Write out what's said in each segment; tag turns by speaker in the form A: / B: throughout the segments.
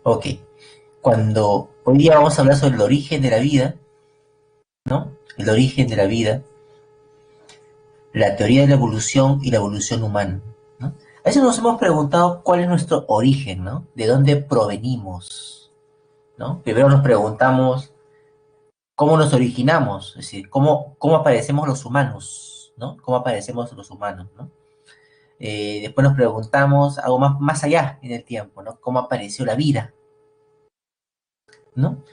A: Ok, cuando hoy día vamos a hablar sobre el origen de la vida, ¿no? El origen de la vida, la teoría de la evolución y la evolución humana, ¿no? A veces nos hemos preguntado cuál es nuestro origen, ¿no? ¿De dónde provenimos, ¿no? Primero nos preguntamos cómo nos originamos, es decir, cómo aparecemos los humanos, ¿no? ¿Cómo aparecemos los humanos, ¿no? Después nos preguntamos algo más allá en el tiempo, ¿no? ¿Cómo apareció la vida, ¿no?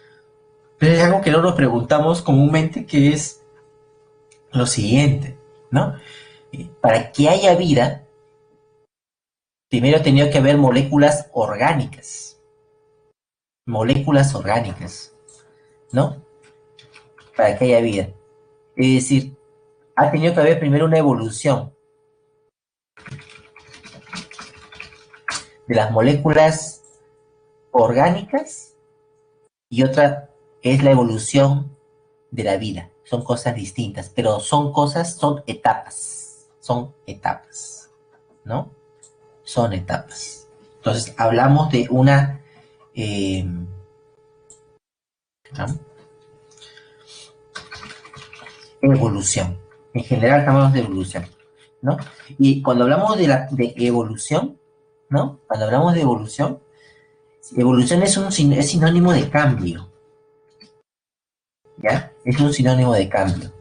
A: Pero es algo que no nos preguntamos comúnmente, que es lo siguiente, ¿no? Para que haya vida, primero ha tenido que haber moléculas orgánicas, ¿no? Para que haya vida. Es decir, ha tenido que haber primero una evolución de las moléculas orgánicas y otra es la evolución de la vida. Son cosas distintas, pero son etapas, ¿no? Son etapas. Entonces, hablamos de una eh, evolución. En general, hablamos de evolución, ¿no? Y cuando hablamos de evolución, ¿no? Cuando hablamos de evolución, evolución es sinónimo de cambio, ¿ya? Es un sinónimo de cambio,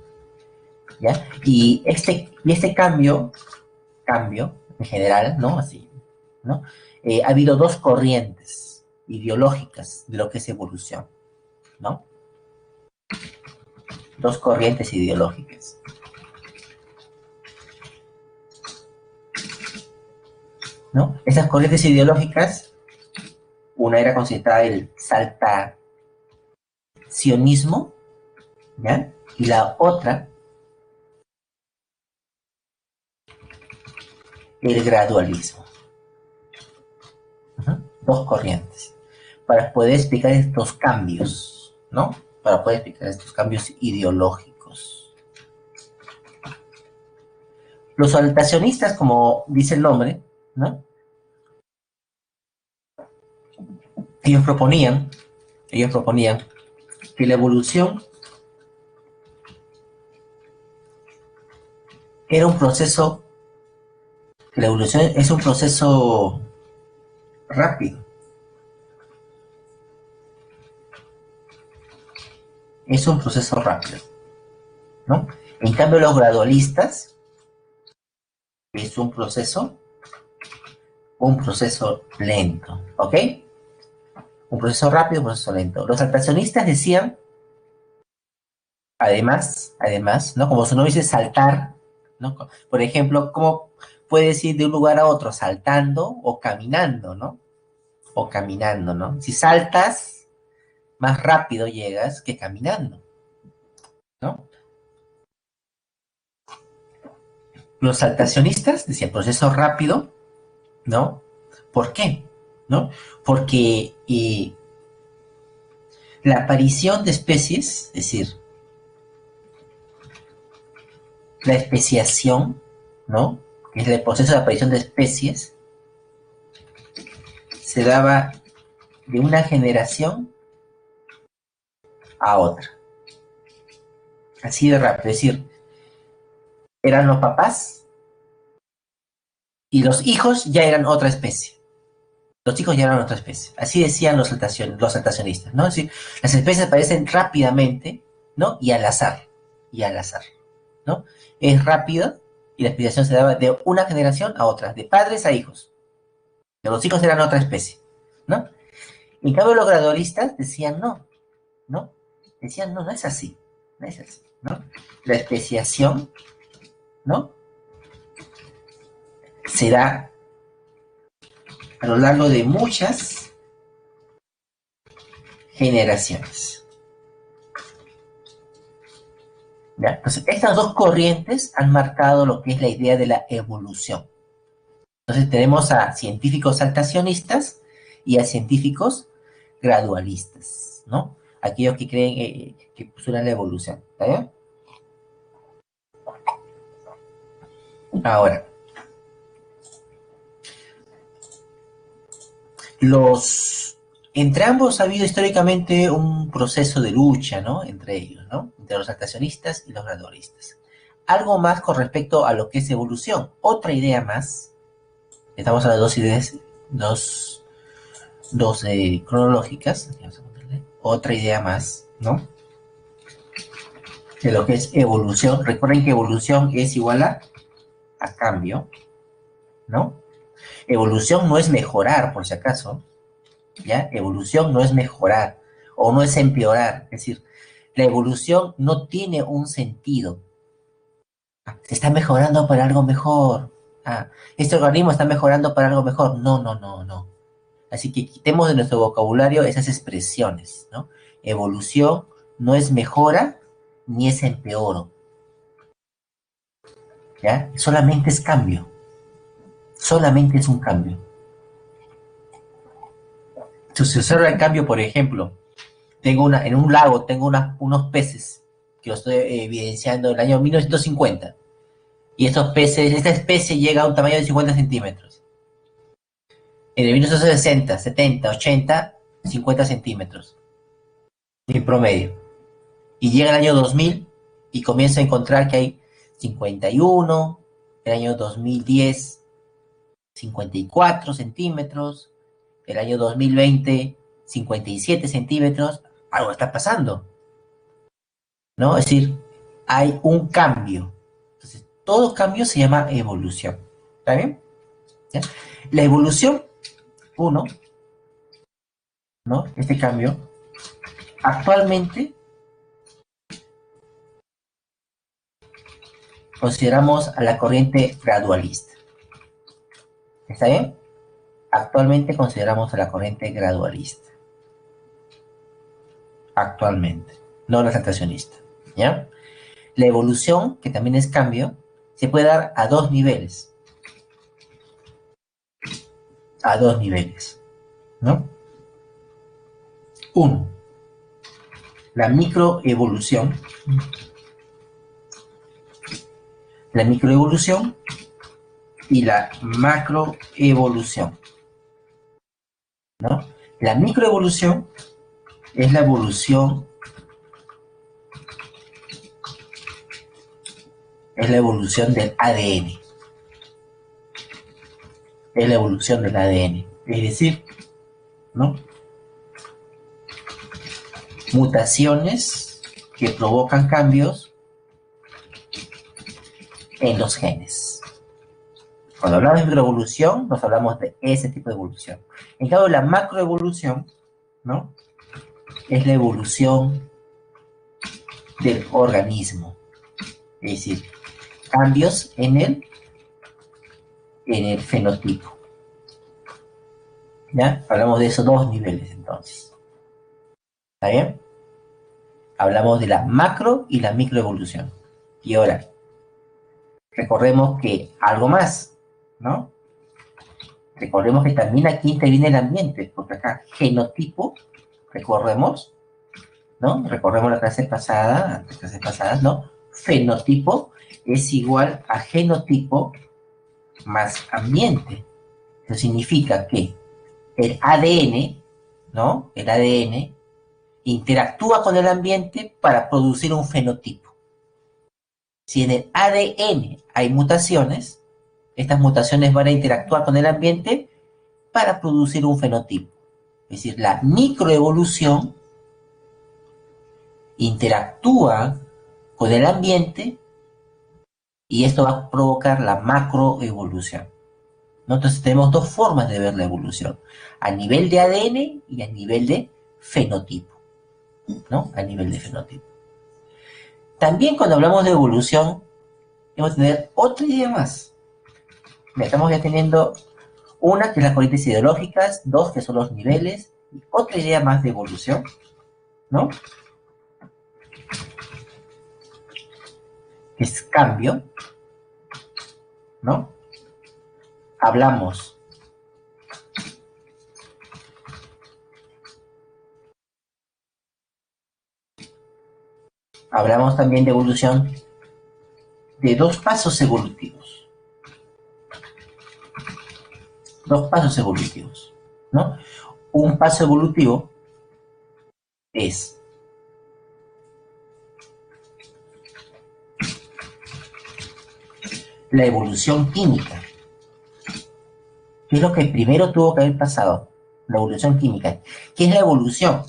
A: ¿ya? Y este cambio, en general, ¿no? Así, ¿no? Ha habido dos corrientes ideológicas de lo que es evolución, ¿no? Dos corrientes ideológicas, ¿no? Esas corrientes ideológicas, una era considerada el saltacionismo, ¿ya? Y la otra, el gradualismo. Uh-huh. Dos corrientes. Para poder explicar estos cambios, ¿no? Para poder explicar estos cambios ideológicos. Los saltacionistas, como dice el nombre, ¿no? Ellos proponían, ellos proponían que la evolución era un proceso, que la evolución es un proceso rápido, es un proceso rápido, ¿no? En cambio, los gradualistas es un proceso lento, ¿ok? Un proceso rápido, un proceso lento. Los saltacionistas decían, además, ¿no? Como su nombre dice, saltar, ¿no? Por ejemplo, ¿cómo puedes ir de un lugar a otro? Saltando o caminando, ¿no? O caminando, ¿no? Si saltas, más rápido llegas que caminando, ¿no? Los saltacionistas decían proceso rápido, ¿no? ¿Por qué? ¿No? Porque la aparición de especies, es decir, la especiación, ¿no? Que es el proceso de aparición de especies, se daba de una generación a otra. Así de rápido. Es decir, eran los papás y los hijos ya eran otra especie. Los hijos ya eran otra especie. Así decían los saltacionistas, ¿no? Es decir, las especies aparecen rápidamente, ¿no? Y al azar, ¿no? Es rápido y la explicación se daba de una generación a otra, de padres a hijos. Los hijos eran otra especie, ¿no? En cambio, los gradualistas decían no, ¿no? Decían no, no es así, no es así, ¿no? La especiación, ¿no? Se da a lo largo de muchas generaciones. ¿Ya? Entonces, estas dos corrientes han marcado lo que es la idea de la evolución. Entonces, tenemos a científicos saltacionistas y a científicos gradualistas, ¿no? Aquellos que creen que postulan la evolución. ¿Está bien? Ahora, los Entre ambos ha habido históricamente un proceso de lucha, ¿no? Entre ellos, ¿no? Entre los saltacionistas y los gradualistas. Algo más con respecto a lo que es evolución. Otra idea más. Estamos hablando de dos ideas, dos cronológicas. Vamos a ponerle otra idea más, ¿no? De lo que es evolución. Recuerden que evolución es igual a cambio, ¿no? Evolución no es mejorar, por si acaso, ¿ya? Evolución no es mejorar o no es empeorar. Es decir, la evolución no tiene un sentido. Se está mejorando para algo mejor. Este organismo está mejorando para algo mejor. No, no, no, no. Así que quitemos de nuestro vocabulario esas expresiones, ¿no? Evolución no es mejora ni es empeoro, ¿ya? Solamente es cambio. Solamente es un cambio. Si se observa el cambio, por ejemplo, en un lago tengo unos peces que los estoy evidenciando en el año 1950. Y estos peces, esta especie llega a un tamaño de 50 centímetros. En el 1960, 70, 80, 50 centímetros en promedio. Y llega el año 2000 y comienzo a encontrar que hay 51, el año 2010, 54 centímetros, el año 2020, 57 centímetros. Algo está pasando, ¿no? Es decir, hay un cambio. Entonces, todo cambio se llama evolución. ¿Está bien? ¿Ya? La evolución, uno, ¿no? Este cambio, actualmente consideramos a la corriente gradualista. ¿Está bien? Actualmente consideramos a la corriente gradualista. Actualmente, no la saltacionista. ¿Ya? La evolución, que también es cambio, se puede dar a dos niveles. A dos niveles, ¿no? Uno, la microevolución. La microevolución y la macroevolución, ¿no? La microevolución es la evolución, del ADN. Es la evolución del ADN. Es decir, ¿no? Mutaciones que provocan cambios en los genes. Cuando hablamos de microevolución, nos hablamos de ese tipo de evolución. En cambio, la macroevolución, ¿no? Es la evolución del organismo. Es decir, cambios en el fenotipo. ¿Ya? Hablamos de esos dos niveles, entonces. ¿Está bien? Hablamos de la macro y la microevolución. Y ahora, recordemos que algo más, ¿no? Recordemos que también aquí interviene el ambiente, porque acá genotipo, recordemos, ¿no? Recordemos la clase pasada, las clases pasadas, ¿no? Fenotipo es igual a genotipo más ambiente. Eso significa que el ADN, ¿no? El ADN interactúa con el ambiente para producir un fenotipo. Si en el ADN hay mutaciones, estas mutaciones van a interactuar con el ambiente para producir un fenotipo. Es decir, la microevolución interactúa con el ambiente y esto va a provocar la macroevolución, ¿no? Entonces tenemos dos formas de ver la evolución, a nivel de ADN y a nivel de fenotipo, ¿no? A nivel de fenotipo. También cuando hablamos de evolución, vamos a tener otra idea más. Estamos ya teniendo una que es las corrientes ideológicas, dos que son los niveles, y otra idea más de evolución, ¿no? Que es cambio, ¿no? Hablamos también de evolución de dos pasos evolutivos. Dos pasos evolutivos, ¿no? Un paso evolutivo es la evolución química. ¿Qué es lo que primero tuvo que haber pasado? La evolución química. ¿Qué es la evolución?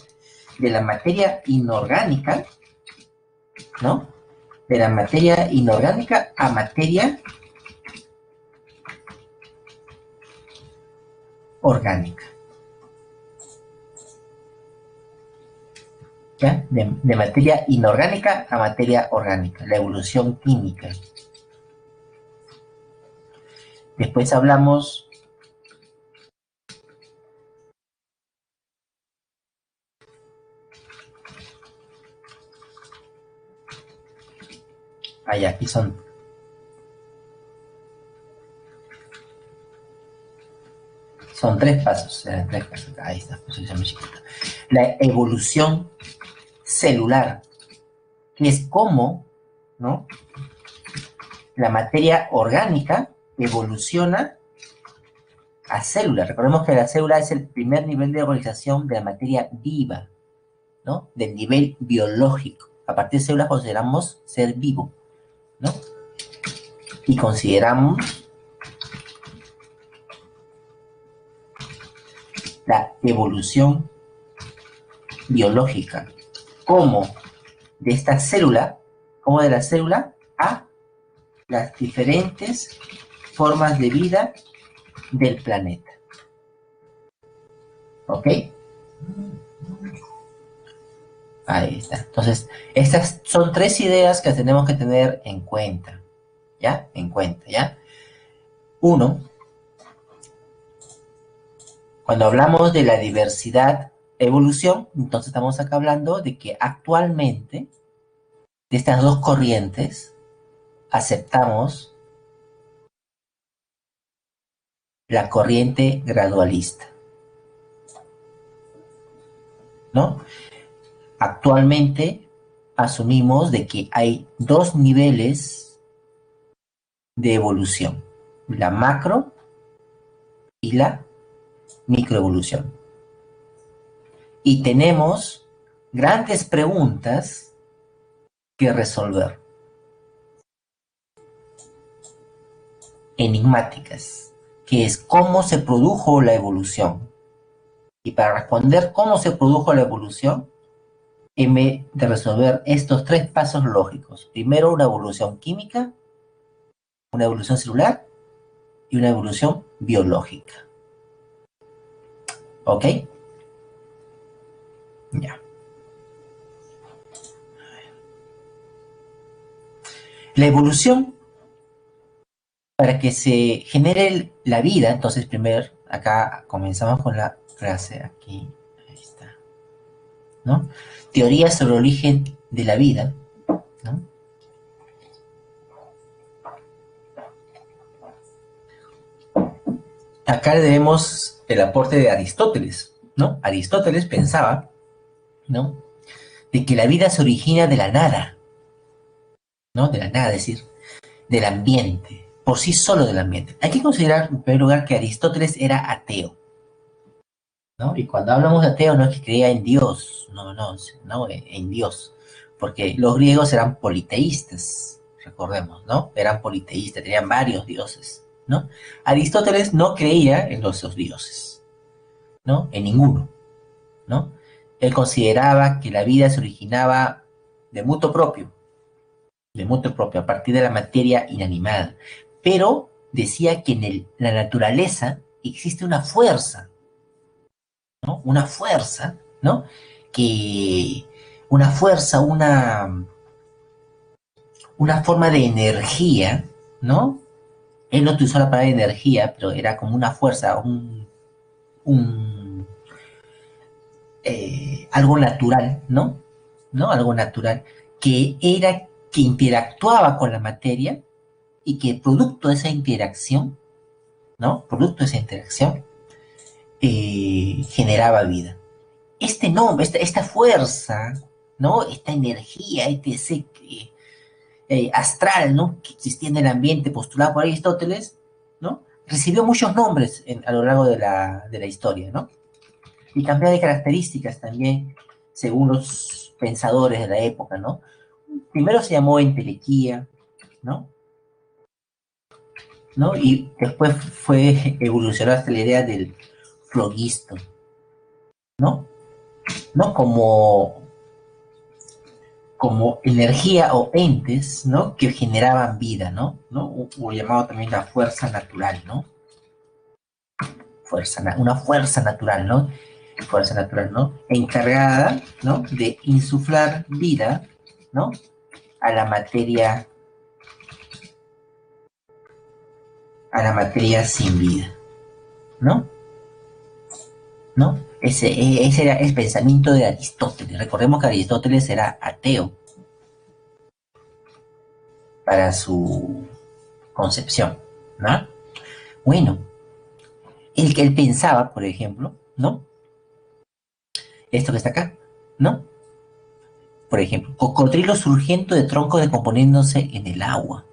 A: De la materia inorgánica, ¿no? De la materia inorgánica a materia orgánica. ¿Ya? De materia inorgánica a materia orgánica, la evolución química. Después hablamos aquí son tres pasos, ahí está, posición chiquita. La evolución celular, que es como, ¿no? La materia orgánica evoluciona a célula. Recordemos que la célula es el primer nivel de organización de la materia viva, ¿no? Del nivel biológico. A partir de células consideramos ser vivo, ¿no? Y consideramos la evolución biológica como de esta célula, como de la célula a las diferentes formas de vida del planeta. ¿Ok? Ahí está. Entonces, estas son tres ideas que tenemos que tener en cuenta. ¿Ya? En cuenta, ¿ya? Uno, cuando hablamos de la diversidad evolución, entonces estamos acá hablando de que actualmente de estas dos corrientes aceptamos la corriente gradualista, ¿no? Actualmente asumimos de que hay dos niveles de evolución, la macro y la microevolución. Y tenemos grandes preguntas que resolver, enigmáticas, que es cómo se produjo la evolución. Y para responder cómo se produjo la evolución, en vez de resolver estos tres pasos lógicos, primero una evolución química, una evolución celular y una evolución biológica. ¿Ok? Ya. La evolución, para que se genere la vida, entonces primero, acá comenzamos con la frase, aquí, ahí está, ¿no? Teoría sobre el origen de la vida, ¿no? Acá debemos el aporte de Aristóteles, ¿no? Aristóteles pensaba, ¿no? De que la vida se origina de la nada, ¿no? De la nada, es decir, del ambiente, por sí solo del ambiente. Hay que considerar, en primer lugar, que Aristóteles era ateo, ¿no? Y cuando hablamos de ateo no es que creía en Dios, no, en Dios, porque los griegos eran politeístas, recordemos, ¿no? Eran politeístas, tenían varios dioses, ¿no? Aristóteles no creía en los dioses, ¿no? En ninguno, ¿no? Él consideraba que la vida se originaba de mutuo propio, a partir de la materia inanimada. Pero decía que en la naturaleza existe una fuerza, ¿no? Una fuerza, ¿no? Que una fuerza, una forma de energía, ¿no? Él no utilizó la palabra energía, pero era como una fuerza, un algo natural, ¿no? ¿No? Algo natural, que interactuaba con la materia y que producto de esa interacción, ¿no? Producto de esa interacción, generaba vida. Este nombre, esta fuerza, ¿no? Esta energía, ese astral, ¿no? Que existía en el ambiente postulado por Aristóteles, ¿no? Recibió muchos nombres a lo largo de la historia, ¿no? y cambiaba de características también según los pensadores de la época, ¿no? Primero se llamó entelequía, ¿no? ¿No? Y después fue evolucionar hasta la idea del flogisto, ¿no? ¿No? Como energía o entes, ¿no? Que generaban vida, ¿no? O llamado también la fuerza natural, ¿no? Una fuerza natural, ¿no? Fuerza natural, ¿no? Encargada, ¿no? De insuflar vida, ¿no? A la materia sin vida, ¿no? ¿No? Ese era el pensamiento de Aristóteles. Recordemos que Aristóteles era ateo para su concepción, ¿no? Bueno, el que él pensaba, por ejemplo, ¿no? Esto que está acá, ¿no? Por ejemplo, cocodrilo surgiendo de tronco descomponiéndose en el agua,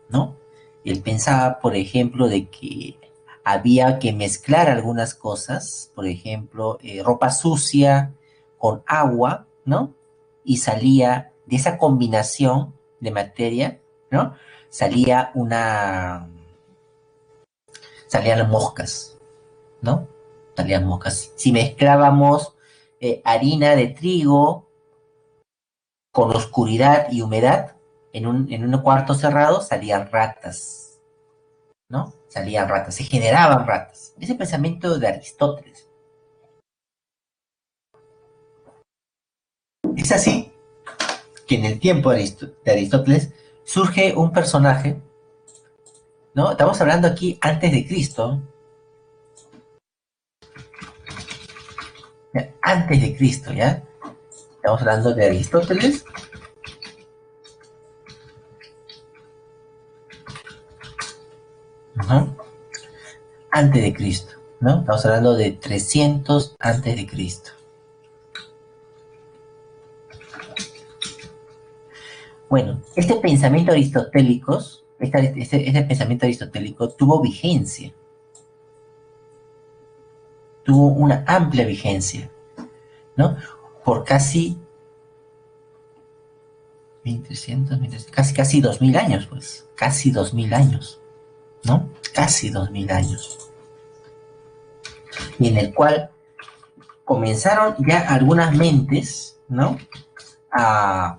A: ¿no? Él pensaba, por ejemplo, de que había que mezclar algunas cosas, por ejemplo, ropa sucia con agua, ¿no? Y salía de esa combinación de materia, ¿no? Salía salían moscas, ¿no? Salían moscas. Si mezclábamos harina de trigo con oscuridad y humedad, en un cuarto cerrado salían ratas, ¿no? Salían ratas, se generaban ratas. Ese pensamiento de Aristóteles. Es así que en el tiempo de Aristóteles surge un personaje, ¿no? Estamos hablando aquí antes de Cristo, antes de Cristo, ¿ya? Estamos hablando de Aristóteles, ¿no? Antes de Cristo, ¿no? Estamos hablando de 300 antes de Cristo. Bueno, este pensamiento aristotélico, este pensamiento aristotélico tuvo una amplia vigencia, ¿no? Por casi 1300, casi 2000 años, pues, casi 2000 años, ¿no? Casi 2000 años. Y en el cual comenzaron ya algunas mentes, ¿no? A,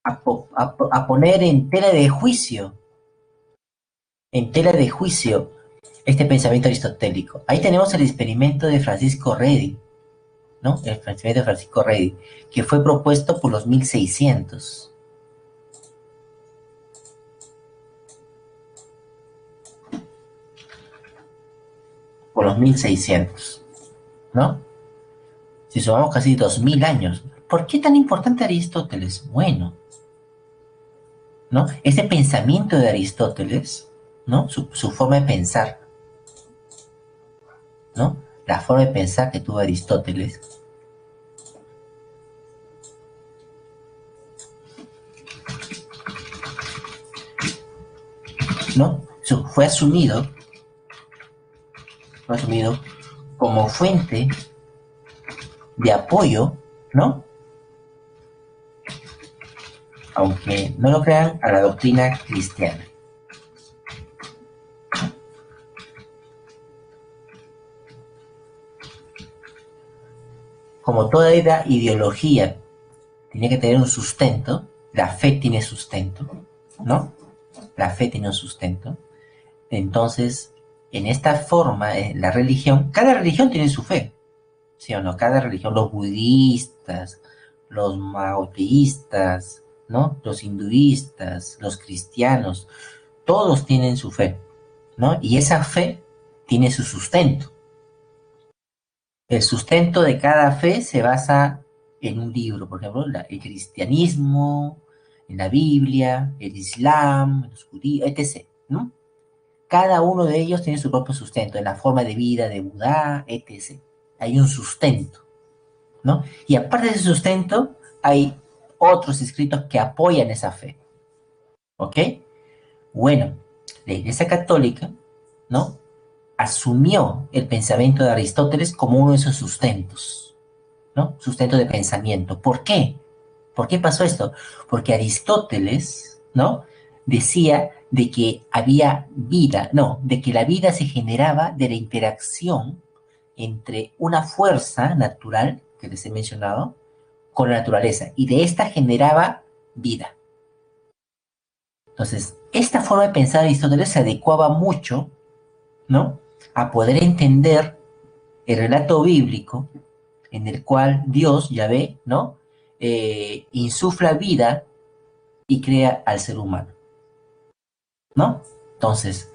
A: a poner en tela de juicio este pensamiento aristotélico. Ahí tenemos el experimento de Francisco Redi, ¿no? El experimento de Francisco Redi, que fue propuesto por los 1600. Por los 1600, ¿no? Si sumamos casi 2000 años. ¿Por qué tan importante Aristóteles? Bueno, ¿no? Ese pensamiento de Aristóteles, ¿no? Su forma de pensar, ¿no? La forma de pensar que tuvo Aristóteles, ¿no? Fue asumido como fuente de apoyo, ¿no? Aunque no lo crean, a la doctrina cristiana. Como toda ideología tiene que tener un sustento, la fe tiene sustento, ¿no? La fe tiene un sustento. Entonces, en esta forma, la religión, cada religión tiene su fe, ¿sí o no? Cada religión, los budistas, los maoteístas, ¿no? Los hinduistas, los cristianos, todos tienen su fe, ¿no? Y esa fe tiene su sustento. El sustento de cada fe se basa en un libro, por ejemplo, el cristianismo, en la Biblia, el Islam, los judíos, etc., ¿no? Cada uno de ellos tiene su propio sustento, en la forma de vida de Buda, etc. Hay un sustento, ¿no? Y aparte de ese sustento, hay otros escritos que apoyan esa fe, ¿ok? Bueno, la Iglesia Católica, ¿no? asumió el pensamiento de Aristóteles como uno de sus sustentos, ¿no? Sustento de pensamiento. ¿Por qué? ¿Por qué pasó esto? Porque Aristóteles, ¿no? Decía de que había vida, no, de que la vida se generaba de la interacción entre una fuerza natural, que les he mencionado, con la naturaleza, y de esta generaba vida. Entonces, esta forma de pensar de Aristóteles se adecuaba mucho, ¿no? A poder entender el relato bíblico en el cual Dios, Yahvé, ¿no? Insufla vida y crea al ser humano, ¿no? Entonces,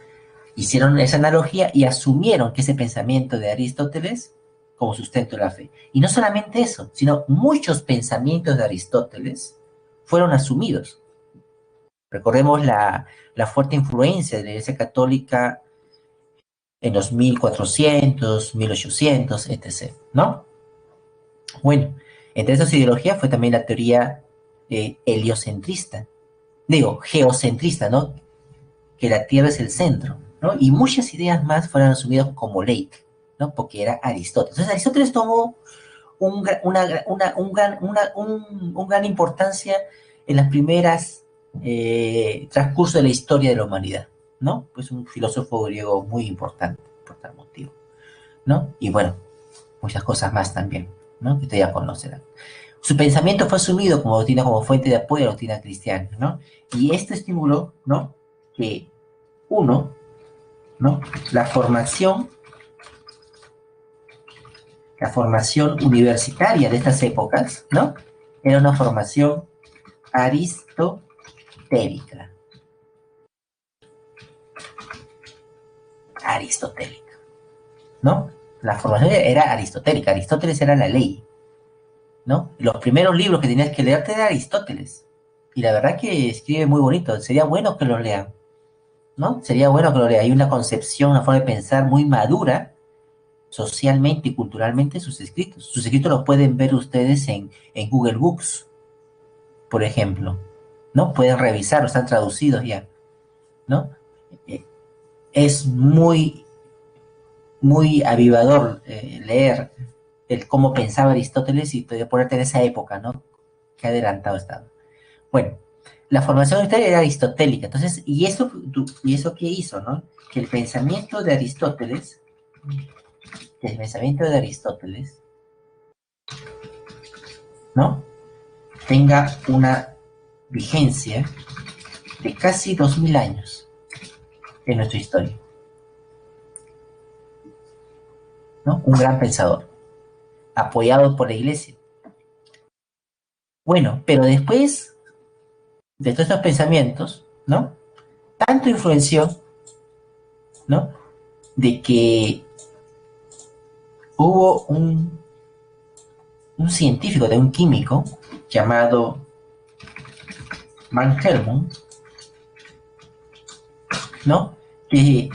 A: hicieron esa analogía y asumieron que ese pensamiento de Aristóteles como sustento de la fe. Y no solamente eso, sino muchos pensamientos de Aristóteles fueron asumidos. Recordemos la fuerte influencia de la Iglesia Católica en los 1400, 1800, etc., ¿no? Bueno, entre esas ideologías fue también la teoría heliocentrista, digo, geocentrista, ¿no? Que la Tierra es el centro, ¿no? Y muchas ideas más fueron asumidas como ley, ¿no? Porque era Aristóteles. Entonces Aristóteles tomó un gran importancia en las primeras transcurso de la historia de la humanidad, ¿no? Pues un filósofo griego muy importante por tal motivo, ¿no? Y bueno, muchas cosas más también, ¿no? Que ustedes ya conocerán. Su pensamiento fue asumido como doctrina, como fuente de apoyo a la doctrina cristiana, ¿no? Y esto estimuló, ¿no? Que uno, ¿no? La formación universitaria de estas épocas, ¿no? Era una formación aristotélica. Aristotélica, ¿no? La formación era aristotélica. Aristóteles era la ley, ¿no? Los primeros libros que tenías que leerte era Aristóteles. Y la verdad que escribe muy bonito. Sería bueno que lo lean, ¿no? Sería bueno que lo lean. Hay una concepción, una forma de pensar muy madura socialmente y culturalmente sus escritos. Sus escritos los pueden ver ustedes en Google Books, por ejemplo, ¿no? Pueden revisarlos, están traducidos ya, ¿no? Es muy avivador leer el cómo pensaba Aristóteles y ponerte en esa época, ¿no? Qué adelantado estaba. Bueno, la formación histórica era aristotélica, entonces, ¿y eso qué hizo, no? Que el pensamiento de Aristóteles, ¿no? Tenga una vigencia de casi 2000 años en nuestra historia, ¿no? Un gran pensador, apoyado por la iglesia. Bueno, pero después de todos estos pensamientos, ¿no? Tanto influenció, ¿no? De que hubo un científico, de un químico llamado Van Helmont, ¿no? Que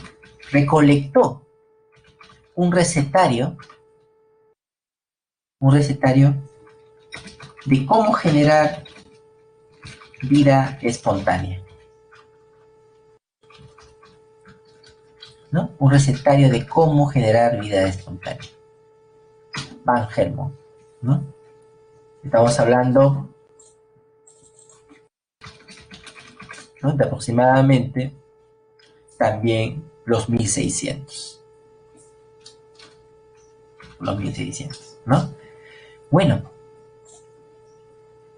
A: recolectó un recetario de cómo generar vida espontánea, ¿no? Un recetario de cómo generar vida espontánea. Van Helmont, ¿no? Estamos hablando, ¿no? De aproximadamente también los 1600. Los 1600, ¿no? Bueno,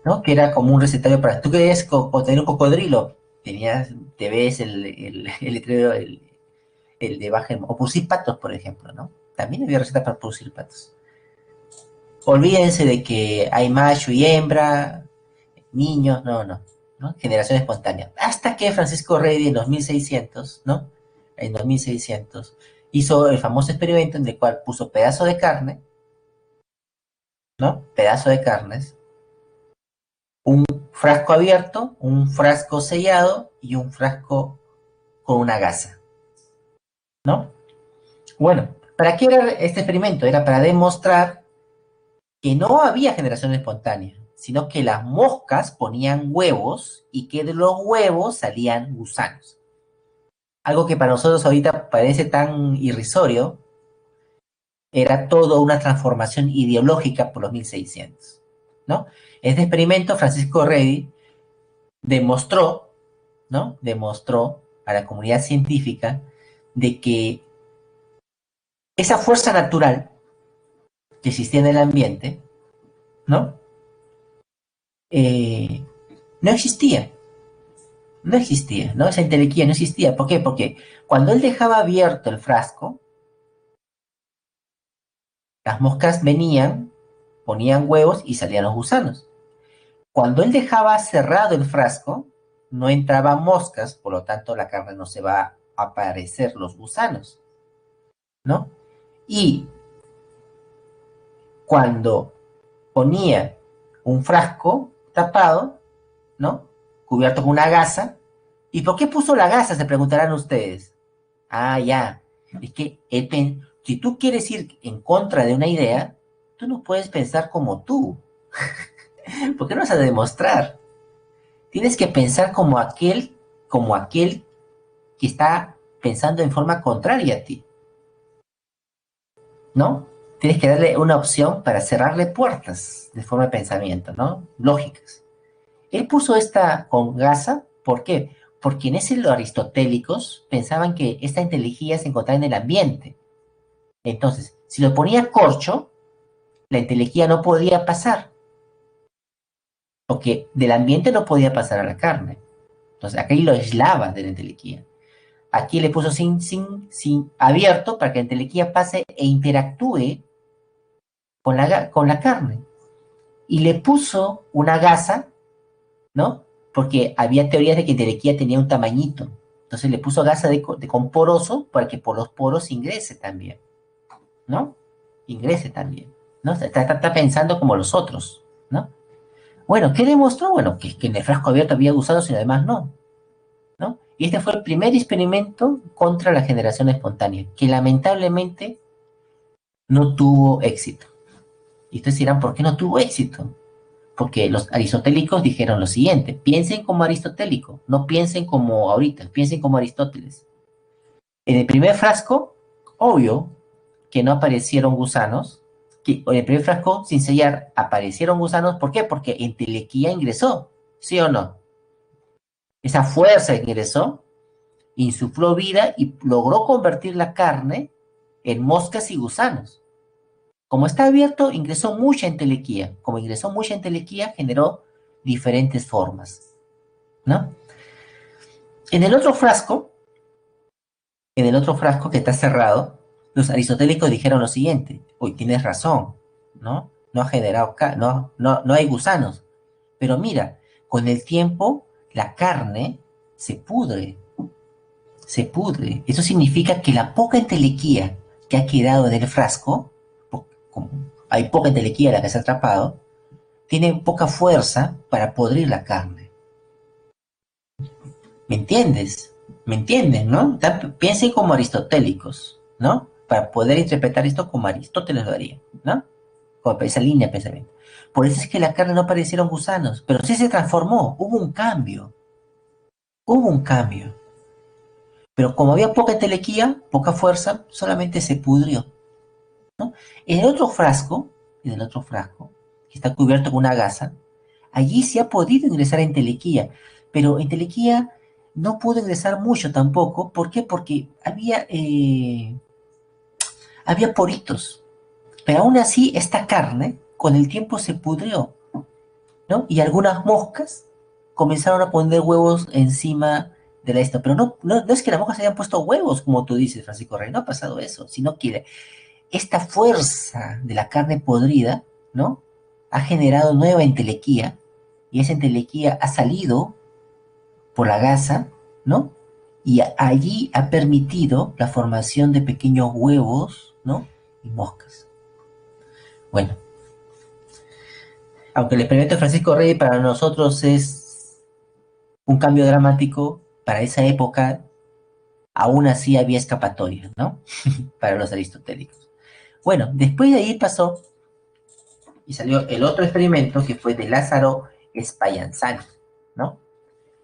A: ¿no? Que era como un recetario para... Tú querías tener un cocodrilo, te ves el letrero, el de baja, o producir patos, por ejemplo, ¿no? También había recetas para producir patos. Olvídense de que hay macho y hembra, niños, no, generación espontánea. Hasta que Francisco Redi en los 1600, ¿no? En los 1600 hizo el famoso experimento en el cual puso pedazo de carne, ¿no? Pedazo de carnes, un frasco abierto, un frasco sellado y un frasco con una gasa, ¿no? Bueno, ¿para qué era este experimento? Era para demostrar que no había generación espontánea, sino que las moscas ponían huevos y que de los huevos salían gusanos. Algo que para nosotros ahorita parece tan irrisorio, era toda una transformación ideológica por los 1600, ¿no? Este experimento, Francisco Redi demostró, ¿no? Demostró a la comunidad científica de que esa fuerza natural que existía en el ambiente, ¿no? Eh, no existía, no existía, ¿no? Esa entelequia no existía. ¿Por qué? Porque cuando él dejaba abierto el frasco, las moscas venían, ponían huevos y salían los gusanos. Cuando él dejaba cerrado el frasco, no entraban moscas, por lo tanto la carne no se va a aparecer los gusanos, ¿no? Y cuando ponía un frasco tapado, ¿no? Cubierto con una gasa. ¿Y por qué puso la gasa? Se preguntarán ustedes. Ah, ya. Es que si tú quieres ir en contra de una idea, tú no puedes pensar como tú. ¿Por qué no vas a demostrar? Tienes que pensar como aquel que está pensando en forma contraria a ti, ¿no? Tienes que darle una opción para cerrarle puertas de forma de pensamiento, ¿no? Lógicas. Él puso esta con gasa, ¿por qué? Porque en ese los aristotélicos pensaban que esta entelequia se encontraba en el ambiente. Entonces, si lo ponía corcho, la entelequia no podía pasar, porque del ambiente no podía pasar a la carne. Entonces, aquí lo aislaba de la entelequia. Aquí le puso sin abierto para que la entelequia pase e interactúe con la carne. Y le puso una gasa, ¿no? Porque había teorías de que entelequia tenía un tamañito. Entonces le puso gasa con poroso para que por los poros ingrese también, ¿no? Ingrese también, ¿no? Está pensando como los otros, ¿no? Bueno, ¿qué demostró? Bueno, que en el frasco abierto había gusanos y además no, ¿no? Y este fue el primer experimento contra la generación espontánea, que lamentablemente no tuvo éxito. Y ustedes dirán, ¿por qué no tuvo éxito? Porque los aristotélicos dijeron lo siguiente: piensen como aristotélico, no piensen como ahorita, piensen como Aristóteles. En el primer frasco, obvio que no aparecieron gusanos, que en el primer frasco, sin sellar, aparecieron gusanos. ¿Por qué? Porque entelequia ingresó, ¿sí o no? Esa fuerza ingresó, insufló vida y logró convertir la carne en moscas y gusanos. Como está abierto, ingresó mucha entelequia. Como ingresó mucha entelequia, generó diferentes formas, ¿no? En el otro frasco, en el otro frasco que está cerrado, los aristotélicos dijeron lo siguiente: hoy tienes razón, ¿no? No ha generado, no hay gusanos. Pero mira, con el tiempo la carne se pudre, se pudre. Eso significa que la poca entelequia que ha quedado en el frasco, como hay poca entelequia la que se ha atrapado, tiene poca fuerza para podrir la carne. ¿Me entiendes? ¿Me entienden, no? Piensen como aristotélicos, ¿no? Para poder interpretar esto como Aristóteles lo haría, ¿no? Como esa línea de pensamiento. Por eso es que la carne no parecieron gusanos, pero sí se transformó, hubo un cambio, hubo un cambio. Pero como había poca entelequia, poca fuerza, solamente se pudrió, ¿no? En el otro frasco, que está cubierto con una gasa, allí sí ha podido ingresar entelequia, pero entelequia no pudo ingresar mucho tampoco. ¿Por qué? Porque había poritos, pero aún así esta carne con el tiempo se pudrió, ¿no? Y algunas moscas comenzaron a poner huevos encima de esto, pero no es que las moscas hayan puesto huevos, como tú dices, Francisco Rey, no ha pasado eso, sino que esta fuerza de la carne podrida, ¿no? Ha generado nueva entelequia, y esa entelequia ha salido por la gasa, ¿no? Y allí ha permitido la formación de pequeños huevos, ¿no? Y moscas. Bueno, aunque el experimento de Francisco Rey para nosotros es un cambio dramático, para esa época aún así había escapatoria, ¿no? Para los aristotélicos. Bueno, después de ahí pasó y salió el otro experimento que fue de Lázaro Spallanzani, ¿no?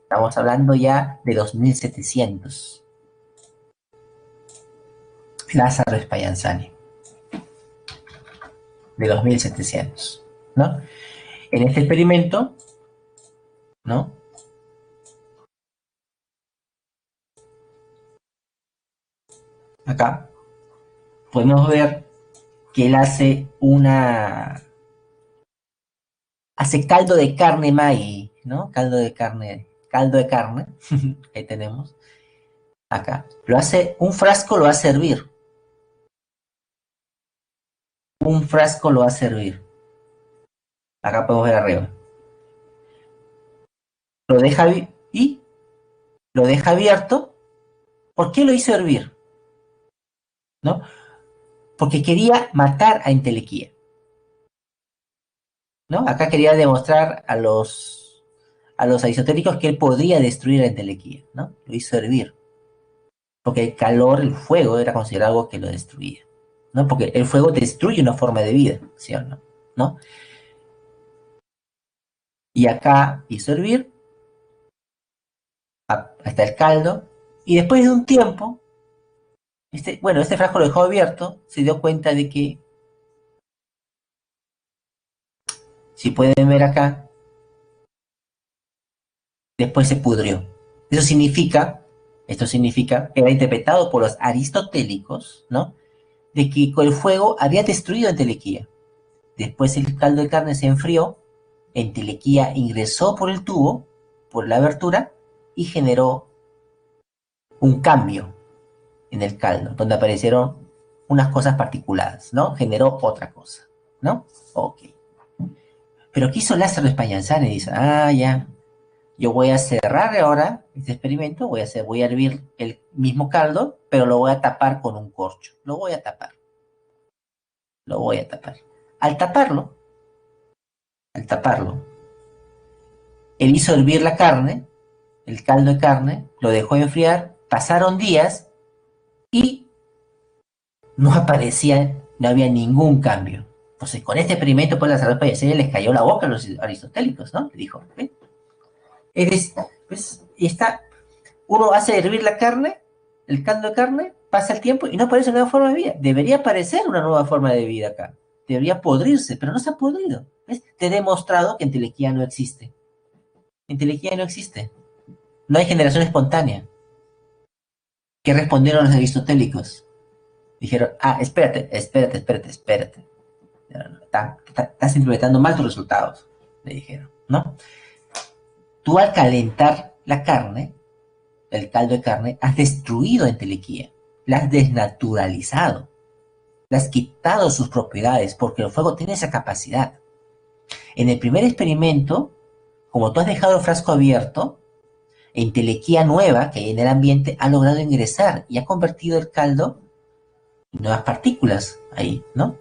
A: Estamos hablando ya de 2700. Lázaro Spallanzani, de 2700, ¿no? En este experimento, ¿no? Acá podemos ver que él hace caldo de carne maíz, ¿no? Caldo de carne, ahí tenemos, acá. Un frasco lo hace hervir, un frasco lo hace hervir. Acá podemos ver arriba. Lo deja y lo deja abierto. ¿Por qué lo hizo hervir? ¿No? Porque quería matar a Entelequía, ¿no? Acá quería demostrar a los aristotélicos que él podría destruir a Entelequía, ¿no? Lo hizo hervir. Porque el calor, el fuego, era considerado algo que lo destruía, ¿no? Porque el fuego destruye una forma de vida, ¿sí o no? ¿No? Y acá hizo hervir, hasta el caldo, y después de un tiempo, este frasco lo dejó abierto, se dio cuenta de que, si pueden ver acá, después se pudrió. Esto significa, era interpretado por los aristotélicos, ¿no? De que con el fuego había destruido Entelequía. Después el caldo de carne se enfrió, Entelequía ingresó por el tubo, por la abertura, y generó un cambio en el caldo, donde aparecieron unas cosas particulares, ¿no? Generó otra cosa, ¿no? Ok. Pero ¿qué hizo Lázaro Spallanzani? Dice, ya, yo voy a cerrar ahora este experimento, voy a hervir el mismo caldo, pero lo voy a tapar con un corcho. Lo voy a tapar. Al taparlo, al taparlo, él hizo hervir la carne, el caldo de carne, lo dejó enfriar, pasaron días y no había ningún cambio. Entonces, con este experimento, pues la salud payaseña les cayó la boca a los aristotélicos, ¿no? Le dijo, ¿eh? Pues, uno hace hervir la carne, el caldo de carne, pasa el tiempo y no aparece una nueva forma de vida. Debería aparecer una nueva forma de vida acá. Debería podrirse, pero no se ha podrido. ¿Ves? Te he demostrado que entelequía no existe. Entelequía no existe. No hay generación espontánea. ¿Qué respondieron los aristotélicos? Dijeron, espérate. No, estás implementando mal tus resultados, le dijeron, ¿no? Tú al calentar la carne, el caldo de carne, has destruido entelequía, la has desnaturalizado, le has quitado sus propiedades, porque el fuego tiene esa capacidad. En el primer experimento, como tú has dejado el frasco abierto, entelequía nueva que hay en el ambiente ha logrado ingresar y ha convertido el caldo en nuevas partículas ahí, ¿no?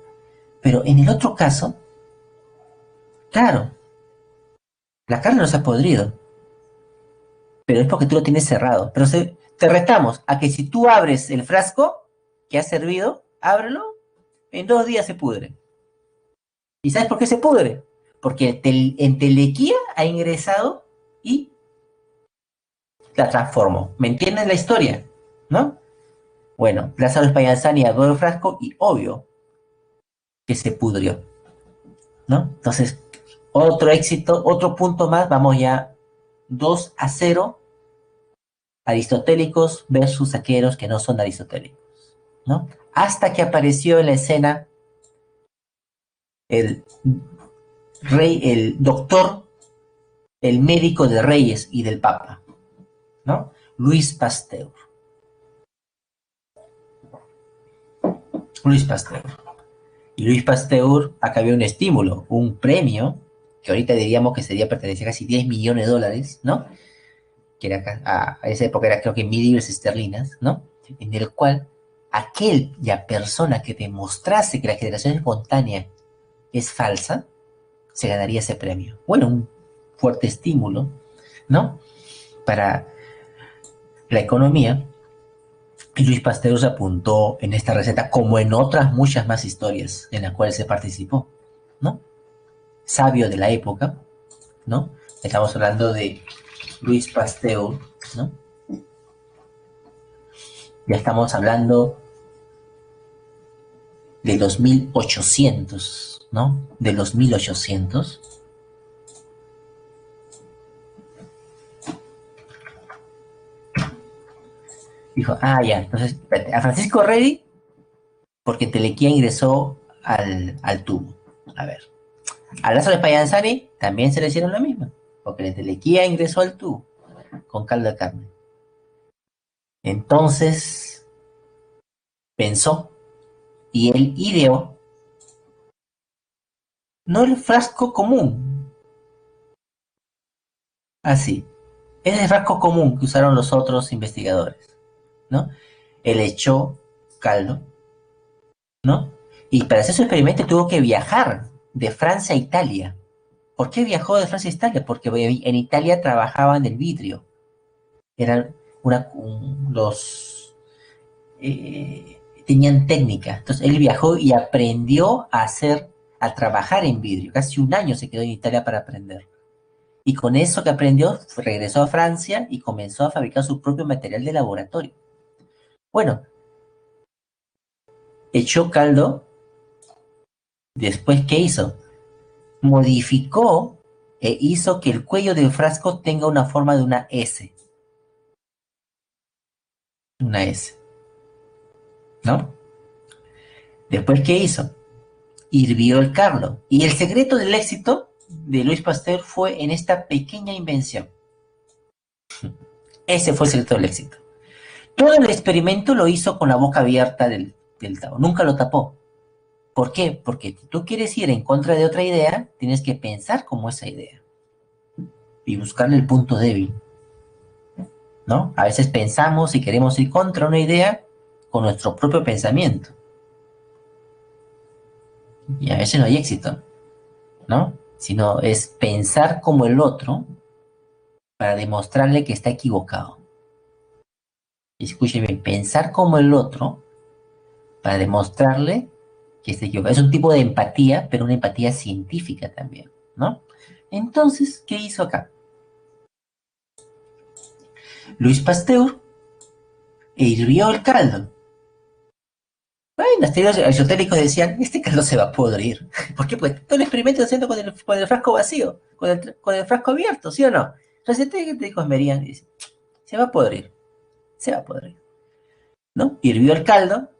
A: Pero en el otro caso, claro, la carne no se ha podrido, pero es porque tú lo tienes cerrado. Pero te retamos a que si tú abres el frasco que has servido, ábrelo, en 2 días se pudre. ¿Y sabes por qué se pudre? Porque entelequía ha ingresado y la transformó. ¿Me entiendes la historia? ¿No? Bueno, Lázaro Spallanzani abrió el frasco y obvio que se pudrió, ¿no? Entonces, otro éxito, otro punto más, vamos ya 2-0, aristotélicos versus aquellos que no son aristotélicos, ¿no? Hasta que apareció en la escena el rey, el doctor, el médico de reyes y del papa, ¿no? Luis Pasteur. Luis Pasteur. Y Luis Pasteur, acá había un estímulo, un premio, que ahorita diríamos que sería pertenecía a casi 10 millones de dólares, ¿no? Que era, a esa época era creo que 1.000 libras esterlinas, ¿no? En el cual aquella persona que demostrase que la generación espontánea es falsa, se ganaría ese premio. Bueno, un fuerte estímulo, ¿no? Para la economía. Y Luis Pasteur se apuntó en esta receta, como en otras muchas más historias en las cuales se participó, ¿no? Sabio de la época, ¿no? Estamos hablando de Luis Pasteur, ¿no? Ya estamos hablando de los 1800, ¿no? De los 1800. Dijo, ah, ya, entonces, espérate, a Francisco Rey, porque Telequia ingresó al tubo. A ver, a Lázaro Espayanzani también se le hicieron la misma, porque la Telequia ingresó al tubo con caldo de carne. Entonces, pensó, y él ideó, no el frasco común, así, es el frasco común que usaron los otros investigadores, ¿no? Él echó caldo, ¿no? Y para hacer su experimento tuvo que viajar de Francia a Italia. ¿Por qué viajó de Francia a Italia? Porque en Italia trabajaban el vidrio. Eran los tenían técnica. Entonces él viajó y aprendió a trabajar en vidrio. Casi un año se quedó en Italia para aprender. Y con eso que aprendió, regresó a Francia y comenzó a fabricar su propio material de laboratorio. Bueno, echó caldo. Después, ¿qué hizo? Modificó e hizo que el cuello del frasco tenga una forma de una S. Una S, ¿no? Después, ¿qué hizo? Hirvió el caldo. Y el secreto del éxito de Louis Pasteur fue en esta pequeña invención. Ese fue el secreto del éxito. Todo el experimento lo hizo con la boca abierta del tabo. Nunca lo tapó. ¿Por qué? Porque si tú quieres ir en contra de otra idea, tienes que pensar como esa idea y buscarle el punto débil, ¿no? A veces pensamos y queremos ir contra una idea con nuestro propio pensamiento. Y a veces no hay éxito, ¿no? Sino es pensar como el otro para demostrarle que está equivocado. Escúcheme, pensar como el otro para demostrarle que está equivocado. Es un tipo de empatía, pero una empatía científica también, ¿no? Entonces, ¿qué hizo acá? Louis Pasteur hirvió el caldo. Bueno, los teóricos aristotélicos decían, este caldo se va a podrir. ¿Por qué? Pues todo el experimento haciendo con el frasco vacío, con el frasco abierto, ¿sí o no? Los científicos verían y dicen, se va a podrir, se va a podrir, ¿no? Hirvió el caldo,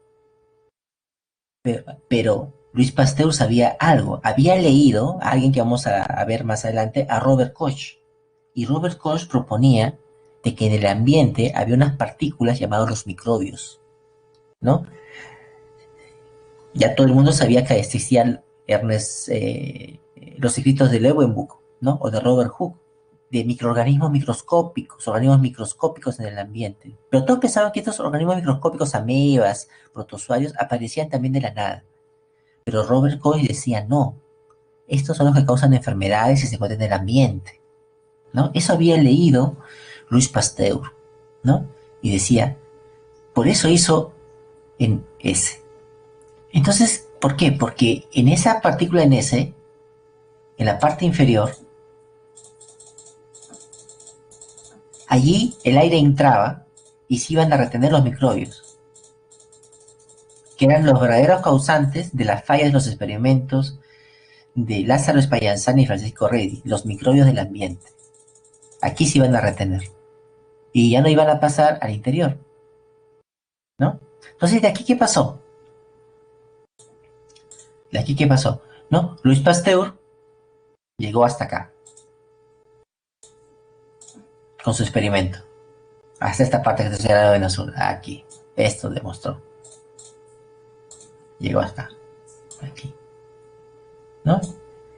A: pero Louis Pasteur sabía algo. Había leído a alguien que vamos a ver más adelante, a Robert Koch. Y Robert Koch proponía de que en el ambiente había unas partículas llamadas los microbios, ¿no? Ya todo el mundo sabía que existían los escritos de Leeuwenhoek, ¿no? O de Robert Hooke, de microorganismos microscópicos, organismos microscópicos en el ambiente. Pero todos pensaban que estos organismos microscópicos, amebas, protozoarios, aparecían también de la nada. Pero Robert Koch decía, no, estos son los que causan enfermedades y se encuentran en el ambiente, ¿no? Eso había leído Louis Pasteur, ¿no? Y decía, por eso hizo en S. Entonces, ¿por qué? Porque en esa partícula en S, en la parte inferior, allí el aire entraba y se iban a retener los microbios, que eran los verdaderos causantes de las fallas de los experimentos de Lázaro Spallanzani y Francisco Redi, los microbios del ambiente. Aquí se iban a retener y ya no iban a pasar al interior, ¿no? Entonces, ¿de aquí qué pasó? ¿De aquí qué pasó? ¿No? Louis Pasteur llegó hasta acá con su experimento. Hasta esta parte que te estoy hablando en azul. Aquí. Esto demostró. Llegó hasta aquí. ¿No?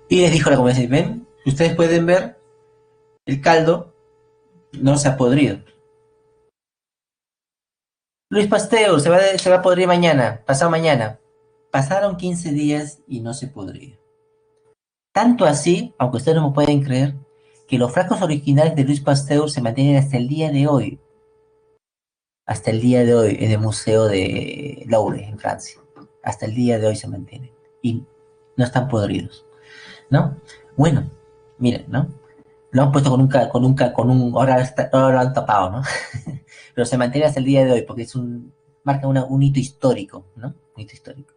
A: Y les dijo a la comunidad, ven, ustedes pueden ver, el caldo no se ha podrido. Louis Pasteur se va a podrir mañana, pasado mañana. Pasaron 15 días y no se podría. Tanto así, aunque ustedes no me pueden creer, que los frascos originales de Louis Pasteur se mantienen hasta el día de hoy. Hasta el día de hoy en el Museo de Louvre, en Francia. Hasta el día de hoy se mantienen. Y no están podridos, ¿no? Bueno, miren, ¿no? Lo han puesto ahora lo han tapado, ¿no? Pero se mantiene hasta el día de hoy porque marca un hito histórico, ¿no? Un hito histórico.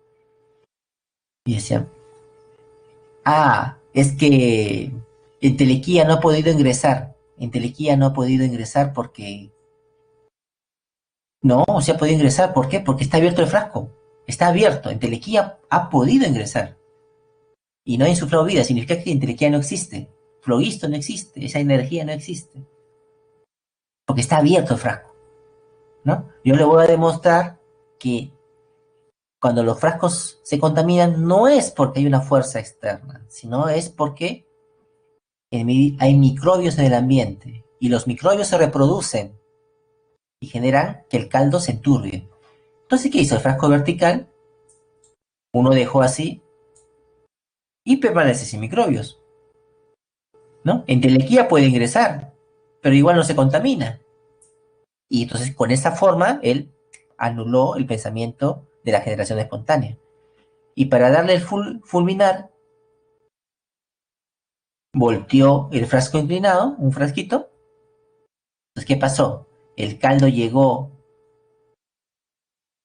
A: Y decían, es que Entelequia no ha podido ingresar. Entelequia no ha podido ingresar porque... No, se ha podido ingresar. ¿Por qué? Porque está abierto el frasco. Está abierto. Entelequia ha podido ingresar. Y no ha insuflado vida. Significa que Entelequia no existe. Flogisto no existe. Esa energía no existe. Porque está abierto el frasco, ¿no? Yo le voy a demostrar que cuando los frascos se contaminan no es porque hay una fuerza externa, sino es porque hay microbios en el ambiente y los microbios se reproducen y generan que el caldo se enturbie. Entonces, ¿qué hizo? El frasco vertical, uno dejó así y permanece sin microbios, ¿no? Entelequia puede ingresar, pero igual no se contamina. Y entonces, con esa forma, él anuló el pensamiento de la generación espontánea. Y para darle el fulminar, volteó el frasco inclinado, un frasquito. Entonces, ¿qué pasó? El caldo llegó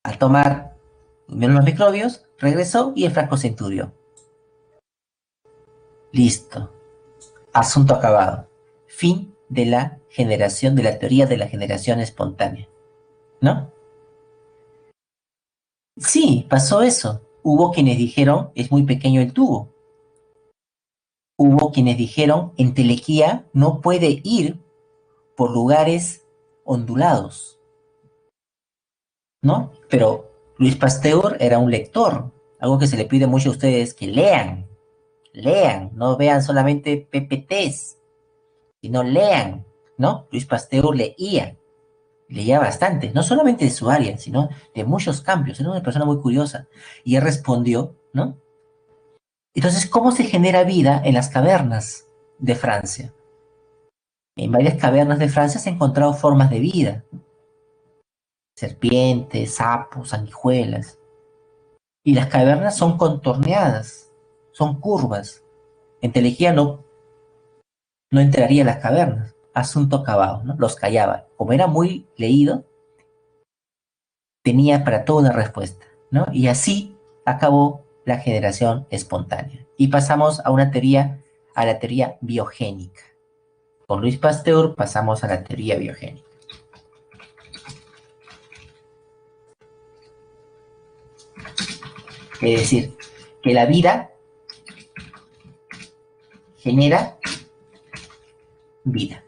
A: a tomar menos microbios, regresó y el frasco se enturbió. Listo. Asunto acabado. Fin de la generación, de la teoría de la generación espontánea. ¿No? Sí, pasó eso. Hubo quienes dijeron, es muy pequeño el tubo. Hubo quienes dijeron, entelequia no puede ir por lugares ondulados, ¿no? Pero Luis Pasteur era un lector. Algo que se le pide mucho a ustedes, que lean, no vean solamente PPTs, sino lean, ¿no? Luis Pasteur leía bastante, no solamente de su área, sino de muchos cambios. Era una persona muy curiosa. Y él respondió, ¿no? Entonces, ¿cómo se genera vida en las cavernas de Francia? En varias cavernas de Francia se han encontrado formas de vida, serpientes, sapos, sanguijuelas. Y las cavernas son contorneadas, son curvas. Entelequia no entraría a las cavernas. Asunto acabado, ¿no? Los callaba. Como era muy leído, tenía para todo una respuesta, ¿no? Y así acabó la generación espontánea. Y pasamos a la teoría biogénica. Con Luis Pasteur pasamos a la teoría biogénica. Es decir, que la vida genera vida.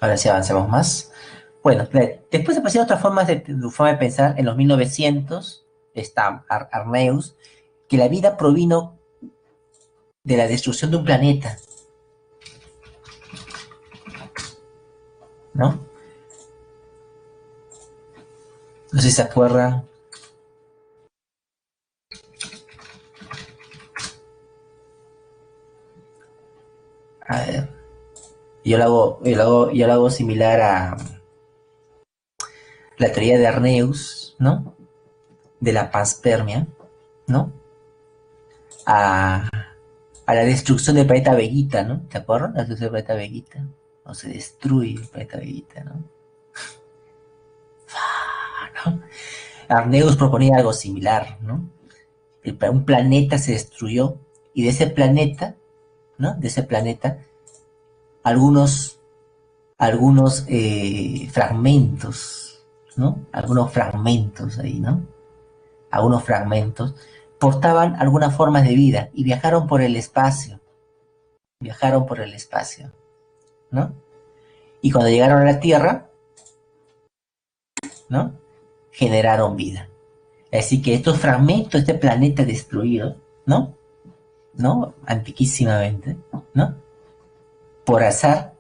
A: Ahora sí avancemos más. Bueno, después aparecieron otras formas de forma de pensar. En los 1900 está Arrhenius, que la vida provino de la destrucción de un planeta, ¿no? No sé si se acuerdan. A ver, yo lo hago similar a la teoría de Arrhenius, ¿no? De la panspermia, ¿no? A, a la destrucción del planeta Vegeta, ¿no? ¿Te acuerdas? La destrucción del planeta Vegeta. No se destruye el planeta Vegeta, ¿no? ¿No? Arrhenius proponía algo similar, ¿no? Un planeta se destruyó y de ese planeta, ¿no? De ese planeta, algunos, algunos fragmentos, ¿no? Algunos fragmentos ahí, ¿no? Algunos fragmentos portaban algunas formas de vida y viajaron por el espacio, ¿no? Y cuando llegaron a la Tierra, ¿no? Generaron vida. Así que estos fragmentos de este planeta destruido, ¿no? ¿No? Antiquísimamente, ¿no? Por azar,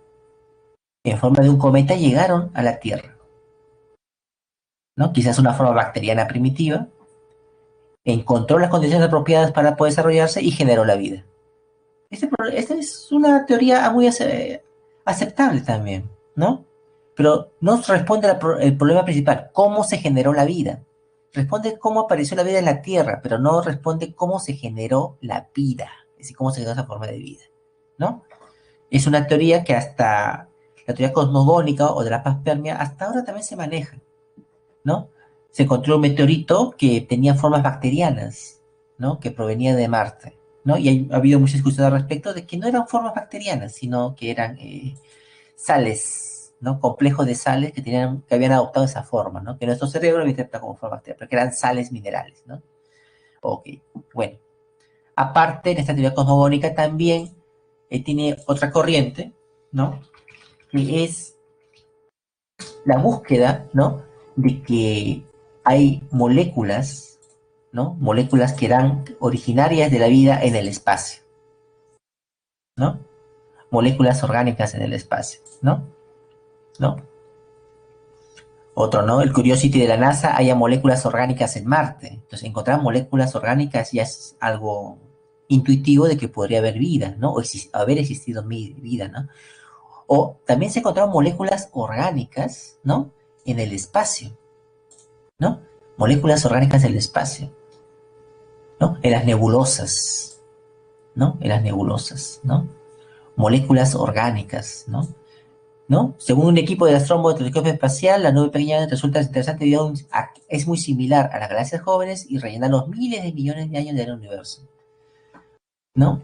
A: en forma de un cometa, llegaron a la Tierra, ¿no? Quizás una forma bacteriana primitiva, encontró las condiciones apropiadas para poder desarrollarse y generó la vida. Esta es una teoría muy aceptable también, ¿no? Pero no responde el problema principal, ¿cómo se generó la vida? Responde cómo apareció la vida en la Tierra, pero no responde cómo se generó la vida, es decir, cómo se generó esa forma de vida, ¿no? Es una teoría que hasta la teoría cosmogónica o de la panspermia hasta ahora también se maneja, ¿no? Se encontró un meteorito que tenía formas bacterianas, ¿no? Que provenía de Marte, ¿no? Y ha habido mucha discusión al respecto de que no eran formas bacterianas, sino que eran sales, ¿no? Complejos de sales que habían adoptado esa forma, ¿no? Que nuestro cerebro lo interpreta como forma bacteriana, pero que eran sales minerales, ¿no? Ok, bueno. Aparte, en esta teoría cosmogónica también tiene otra corriente, ¿no? Que es la búsqueda, ¿no? De que hay moléculas, ¿no? Moléculas que eran originarias de la vida en el espacio, ¿no? Moléculas orgánicas en el espacio, ¿no? ¿No? Otro, ¿no? El Curiosity de la NASA haya moléculas orgánicas en Marte. Entonces, encontrar moléculas orgánicas ya es algo intuitivo de que podría haber vida, ¿no? O haber existido vida, ¿no? O también se encontraron moléculas orgánicas, ¿no? En el espacio, ¿no? Moléculas orgánicas en el espacio, ¿no? En las nebulosas, ¿no? En las nebulosas, ¿no? Moléculas orgánicas, ¿no? ¿No? Según un equipo de astrónomos de telescopio espacial, la nube pequeña resulta interesante debido es muy similar a las galaxias jóvenes y rellena los miles de millones de años del universo, ¿no?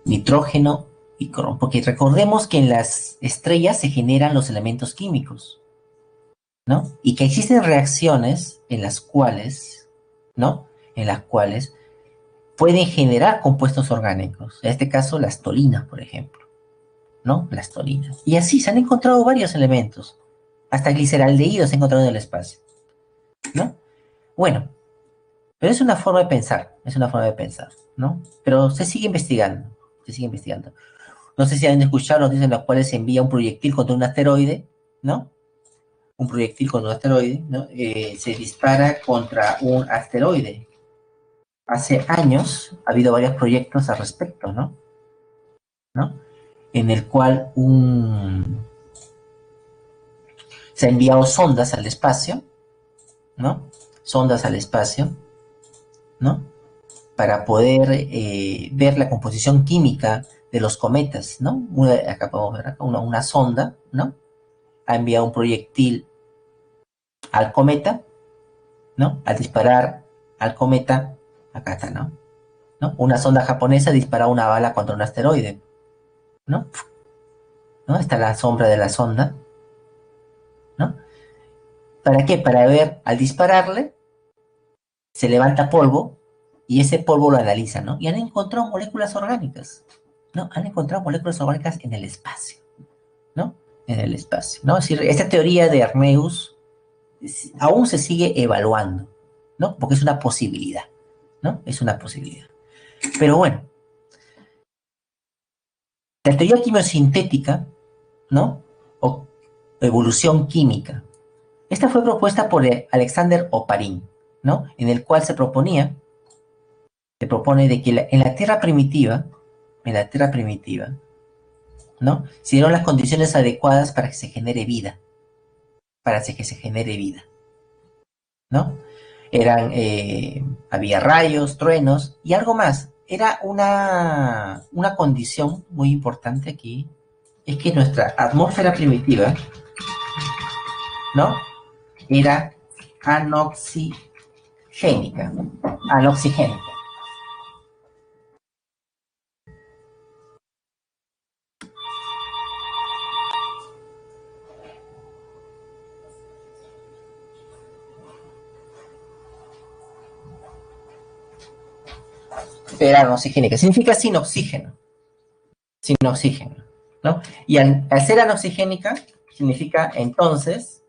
A: Nitrógeno y cromo, porque recordemos que en las estrellas se generan los elementos químicos, ¿no? Y que existen reacciones en las cuales, ¿no? En las cuales pueden generar compuestos orgánicos. En este caso, las tolinas, por ejemplo, ¿no? Las tolinas. Y así se han encontrado varios elementos. Hasta gliceraldehído se ha encontrado en el espacio, ¿no? Bueno, pero es una forma de pensar, es una forma de pensar, ¿no? Pero se sigue investigando, se sigue investigando. No sé si han escuchado noticias en las cuales se envía un proyectil contra un asteroide, ¿no? Un proyectil contra un asteroide, ¿no? Se dispara contra un asteroide. Hace años ha habido varios proyectos al respecto, ¿no? ¿No? En el cual se han enviado sondas al espacio, ¿no? Sondas al espacio, ¿no? Para poder ver la composición química de los cometas, ¿no? Acá podemos ver acá una sonda, ¿no? Ha enviado un proyectil al cometa, ¿no? Al disparar al cometa, acá está, ¿no? ¿No? Una sonda japonesa dispara una bala contra un asteroide, ¿no? ¿No? Está la sombra de la sonda, ¿no? ¿Para qué? Para ver, al dispararle, se levanta polvo y ese polvo lo analizan, ¿no? Y han encontrado moléculas orgánicas, ¿no? Han encontrado moléculas orgánicas en el espacio, ¿no? En el espacio, ¿no? Es decir, esta teoría de Arrhenius aún se sigue evaluando, ¿no? Porque es una posibilidad, ¿no? Es una posibilidad. Pero bueno, la teoría quimiosintética, ¿no? O evolución química. Esta fue propuesta por Alexander Oparin, ¿no? En el cual se propone de que en la Tierra primitiva, ¿no? Se dieron las condiciones adecuadas para que se genere vida, que se genere vida, ¿no? Había rayos, truenos y algo más. Era una condición muy importante aquí, es que nuestra atmósfera primitiva, ¿no? Era anoxigénica, anoxigénica. Era anoxigénica, significa sin oxígeno, sin oxígeno, ¿no? Y al ser anoxigénica, significa entonces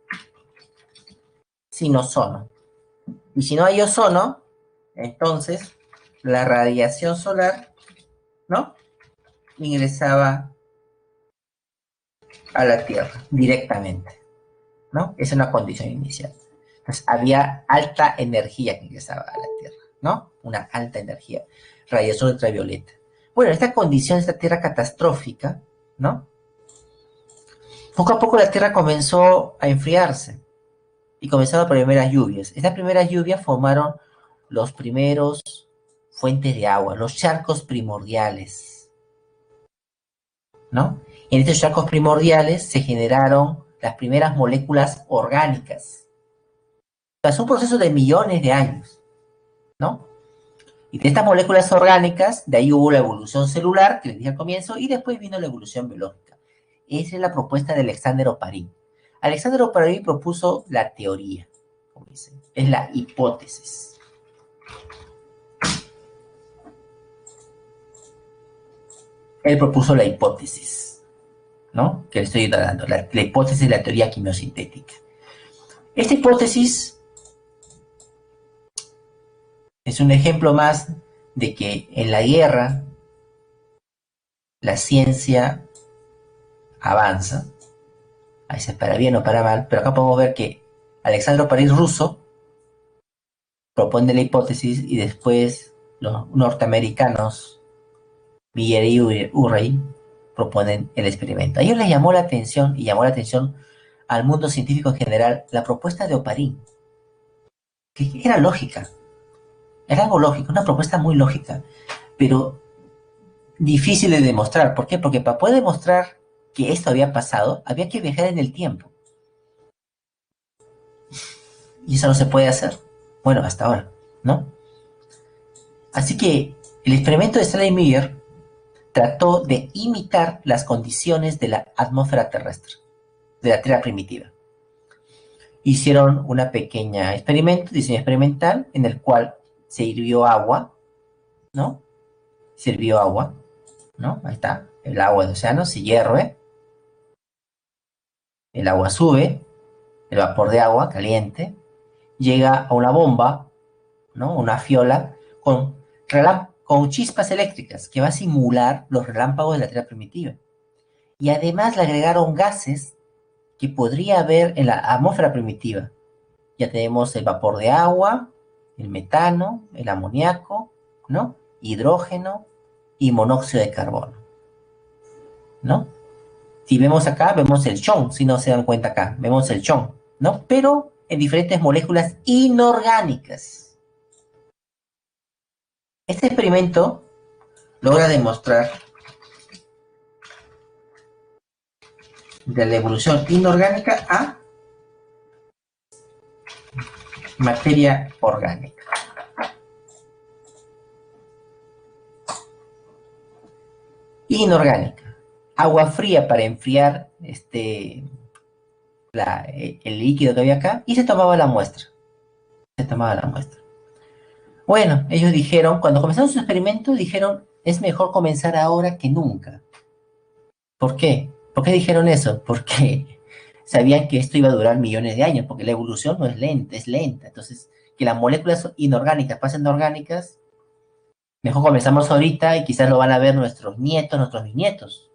A: sin ozono. Y si no hay ozono, entonces la radiación solar, ¿no? Ingresaba a la Tierra directamente, ¿no? Es una condición inicial. Entonces había alta energía que ingresaba a la Tierra, ¿no? Una alta energía, radiación ultravioleta. Bueno, esta condición, esta Tierra catastrófica, ¿no? Poco a poco la Tierra comenzó a enfriarse y comenzaron las primeras lluvias. Estas primeras lluvias formaron los primeros fuentes de agua, los charcos primordiales, ¿no? En estos charcos primordiales se generaron las primeras moléculas orgánicas. O sea, es un proceso de millones de años, ¿no? Y de estas moléculas orgánicas, de ahí hubo la evolución celular, que les dije al comienzo, y después vino la evolución biológica. Esa es la propuesta de Alexander Oparin. Alexander Oparin propuso la teoría, como dicen, es la hipótesis. Él propuso la hipótesis, ¿no? Que le estoy dando, la hipótesis de la teoría quimiosintética. Esta hipótesis es un ejemplo más de que en la guerra la ciencia avanza, a veces para bien o para mal, pero acá podemos ver que Alexandro París ruso propone la hipótesis y después los norteamericanos, Miller y Urey, proponen el experimento. A ellos les llamó la atención y llamó la atención al mundo científico en general la propuesta de Oparin, que era lógica, era algo lógico, una propuesta muy lógica, pero difícil de demostrar. ¿Por qué? Porque para poder demostrar que esto había pasado, había que viajar en el tiempo. Y eso no se puede hacer. Bueno, hasta ahora, ¿no? Así que el experimento de Stanley Miller trató de imitar las condiciones de la atmósfera terrestre, de la Tierra primitiva. Hicieron una pequeña experimento, diseño experimental, en el cual se hirvió agua, ¿no? Se hirvió agua, ¿no? Ahí está, el agua del océano se hierve, el agua sube, el vapor de agua caliente, llega a una bomba, ¿no? Una fiola con chispas eléctricas que va a simular los relámpagos de la Tierra primitiva. Y además le agregaron gases que podría haber en la atmósfera primitiva. Ya tenemos el vapor de agua, el metano, el amoníaco, ¿no? Hidrógeno y monóxido de carbono, ¿no? Si vemos acá, vemos el chon, si no se dan cuenta acá, vemos el chon, ¿no? Pero en diferentes moléculas inorgánicas. Este experimento logra demostrar de la evolución inorgánica a materia orgánica. Inorgánica. Agua fría para enfriar el líquido que había acá y se tomaba la muestra. Se tomaba la muestra. Bueno, ellos dijeron, cuando comenzaron su experimento, dijeron, es mejor comenzar ahora que nunca. ¿Por qué? ¿Por qué dijeron eso? Porque sabían que esto iba a durar millones de años, porque la evolución no es lenta, es lenta. Entonces, que las moléculas inorgánicas pasen a orgánicas, mejor comenzamos ahorita y quizás lo van a ver nuestros nietos, nuestros bisnietos,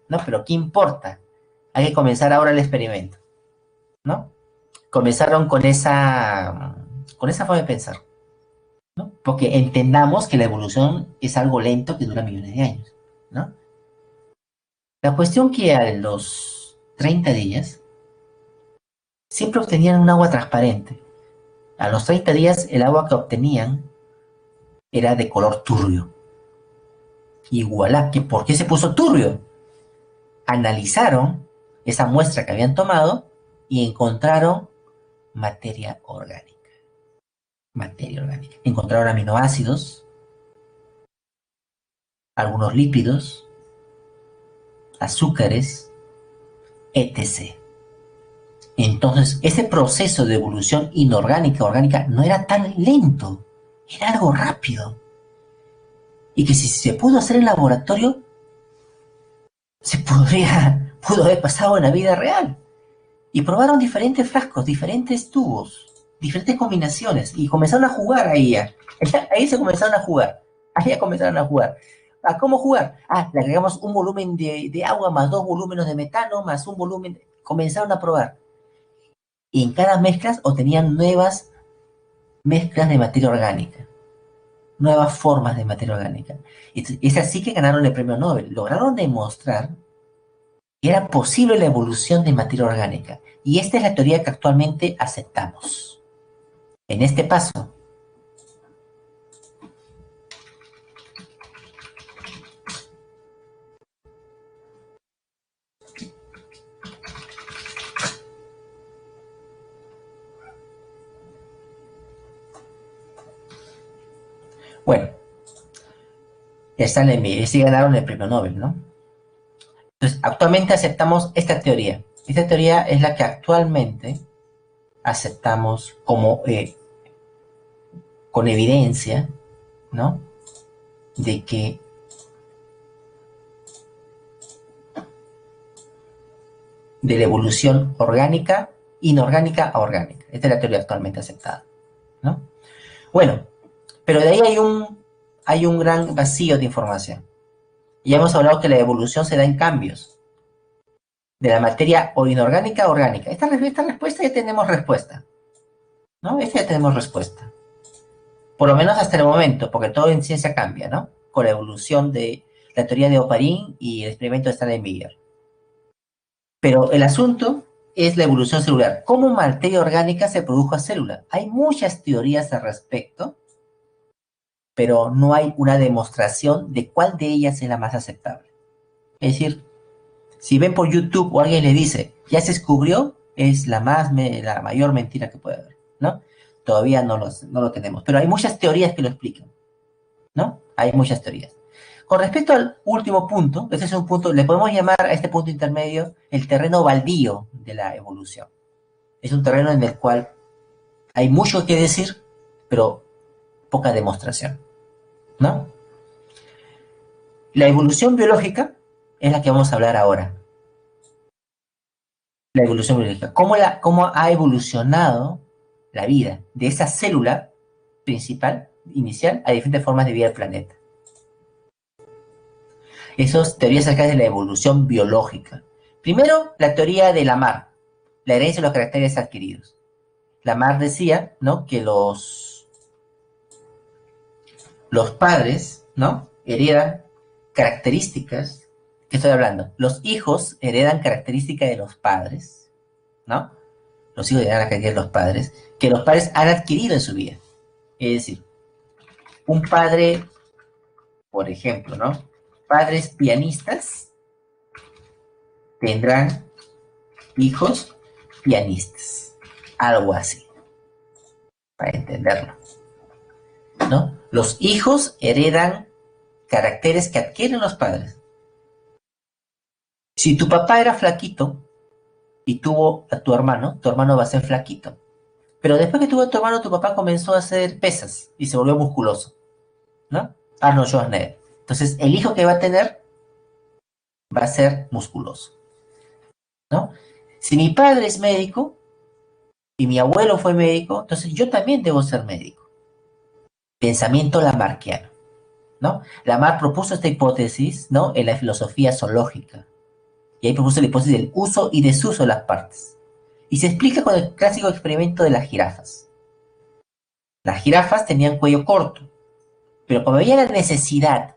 A: ¿no? Pero ¿qué importa? Hay que comenzar ahora el experimento, ¿no? Comenzaron con esa forma de pensar, ¿no? Porque entendamos que la evolución es algo lento que dura millones de años, ¿no? La cuestión que a los 30 días siempre obtenían un agua transparente. A los 30 días el agua que obtenían era de color turbio. Y voilà, ¿por qué se puso turbio? Analizaron esa muestra que habían tomado y encontraron materia orgánica. Materia orgánica. Encontraron aminoácidos, algunos lípidos, azúcares, etc. Entonces, ese proceso de evolución inorgánica, orgánica, no era tan lento, era algo rápido. Y que si se pudo hacer en laboratorio, pudo haber pasado en la vida real. Y probaron diferentes frascos, diferentes tubos, diferentes combinaciones, y comenzaron a jugar ahí. Ahí se comenzaron a jugar. Ahí ya comenzaron a jugar. ¿A cómo jugar? Le agregamos un volumen de agua, más 2 volúmenes de metano, más un volumen. Comenzaron a probar. Y en cada mezcla obtenían nuevas mezclas de materia orgánica, nuevas formas de materia orgánica. Es así que ganaron el premio Nobel. Lograron demostrar que era posible la evolución de materia orgánica. Y esta es la teoría que actualmente aceptamos. En este paso, Bueno, Stanley Miller, y sí ganaron el premio Nobel, ¿no? Entonces, actualmente aceptamos esta teoría. Esta teoría es la que actualmente aceptamos como con evidencia, ¿no? De que de la evolución orgánica, inorgánica a orgánica. Esta es la teoría actualmente aceptada, ¿no? Bueno, pero de ahí hay un gran vacío de información. Ya hemos hablado que la evolución se da en cambios de la materia o inorgánica a orgánica. Esta respuesta ya tenemos respuesta, ¿no? Esta ya tenemos respuesta. Por lo menos hasta el momento, porque todo en ciencia cambia, ¿no? Con la evolución de la teoría de Oparin y el experimento de Stanley Miller. Pero el asunto es la evolución celular. ¿Cómo materia orgánica se produjo a célula? Hay muchas teorías al respecto, pero no hay una demostración de cuál de ellas es la más aceptable. Es decir, si ven por YouTube o alguien le dice, ya se descubrió, es la mayor mentira que puede haber, ¿no? Todavía no lo tenemos, pero hay muchas teorías que lo explican, ¿no? Hay muchas teorías. Con respecto al último punto, este es un punto, le podemos llamar a este punto intermedio el terreno baldío de la evolución. Es un terreno en el cual hay mucho que decir, pero poca demostración, ¿no? La evolución biológica es la que vamos a hablar ahora. La evolución biológica. ¿Cómo ha evolucionado la vida de esa célula principal, inicial, a diferentes formas de vida del planeta? Esas teorías acá de la evolución biológica. Primero, la teoría de Lamarck, la herencia de los caracteres adquiridos. Lamarck decía, ¿no?, que los padres, ¿no?, heredan características. ¿Qué estoy hablando? Los hijos heredan características de los padres, ¿no? Los hijos heredan las características de los padres, que los padres han adquirido en su vida. Es decir, un padre, por ejemplo, ¿no? Padres pianistas tendrán hijos pianistas. Algo así, para entenderlo, ¿no? Los hijos heredan caracteres que adquieren los padres. Si tu papá era flaquito y tuvo a tu hermano va a ser flaquito. Pero después que tuvo a tu hermano, tu papá comenzó a hacer pesas y se volvió musculoso, ¿no? Arnold Schwarzenegger. Entonces, el hijo que va a tener va a ser musculoso, ¿no? Si mi padre es médico y mi abuelo fue médico, entonces yo también debo ser médico. Pensamiento lamarckiano, ¿no? Lamarck propuso esta hipótesis, ¿no?, en la filosofía zoológica. Y ahí propuso la hipótesis del uso y desuso de las partes. Y se explica con el clásico experimento de las jirafas. Las jirafas tenían cuello corto, pero cuando había la necesidad,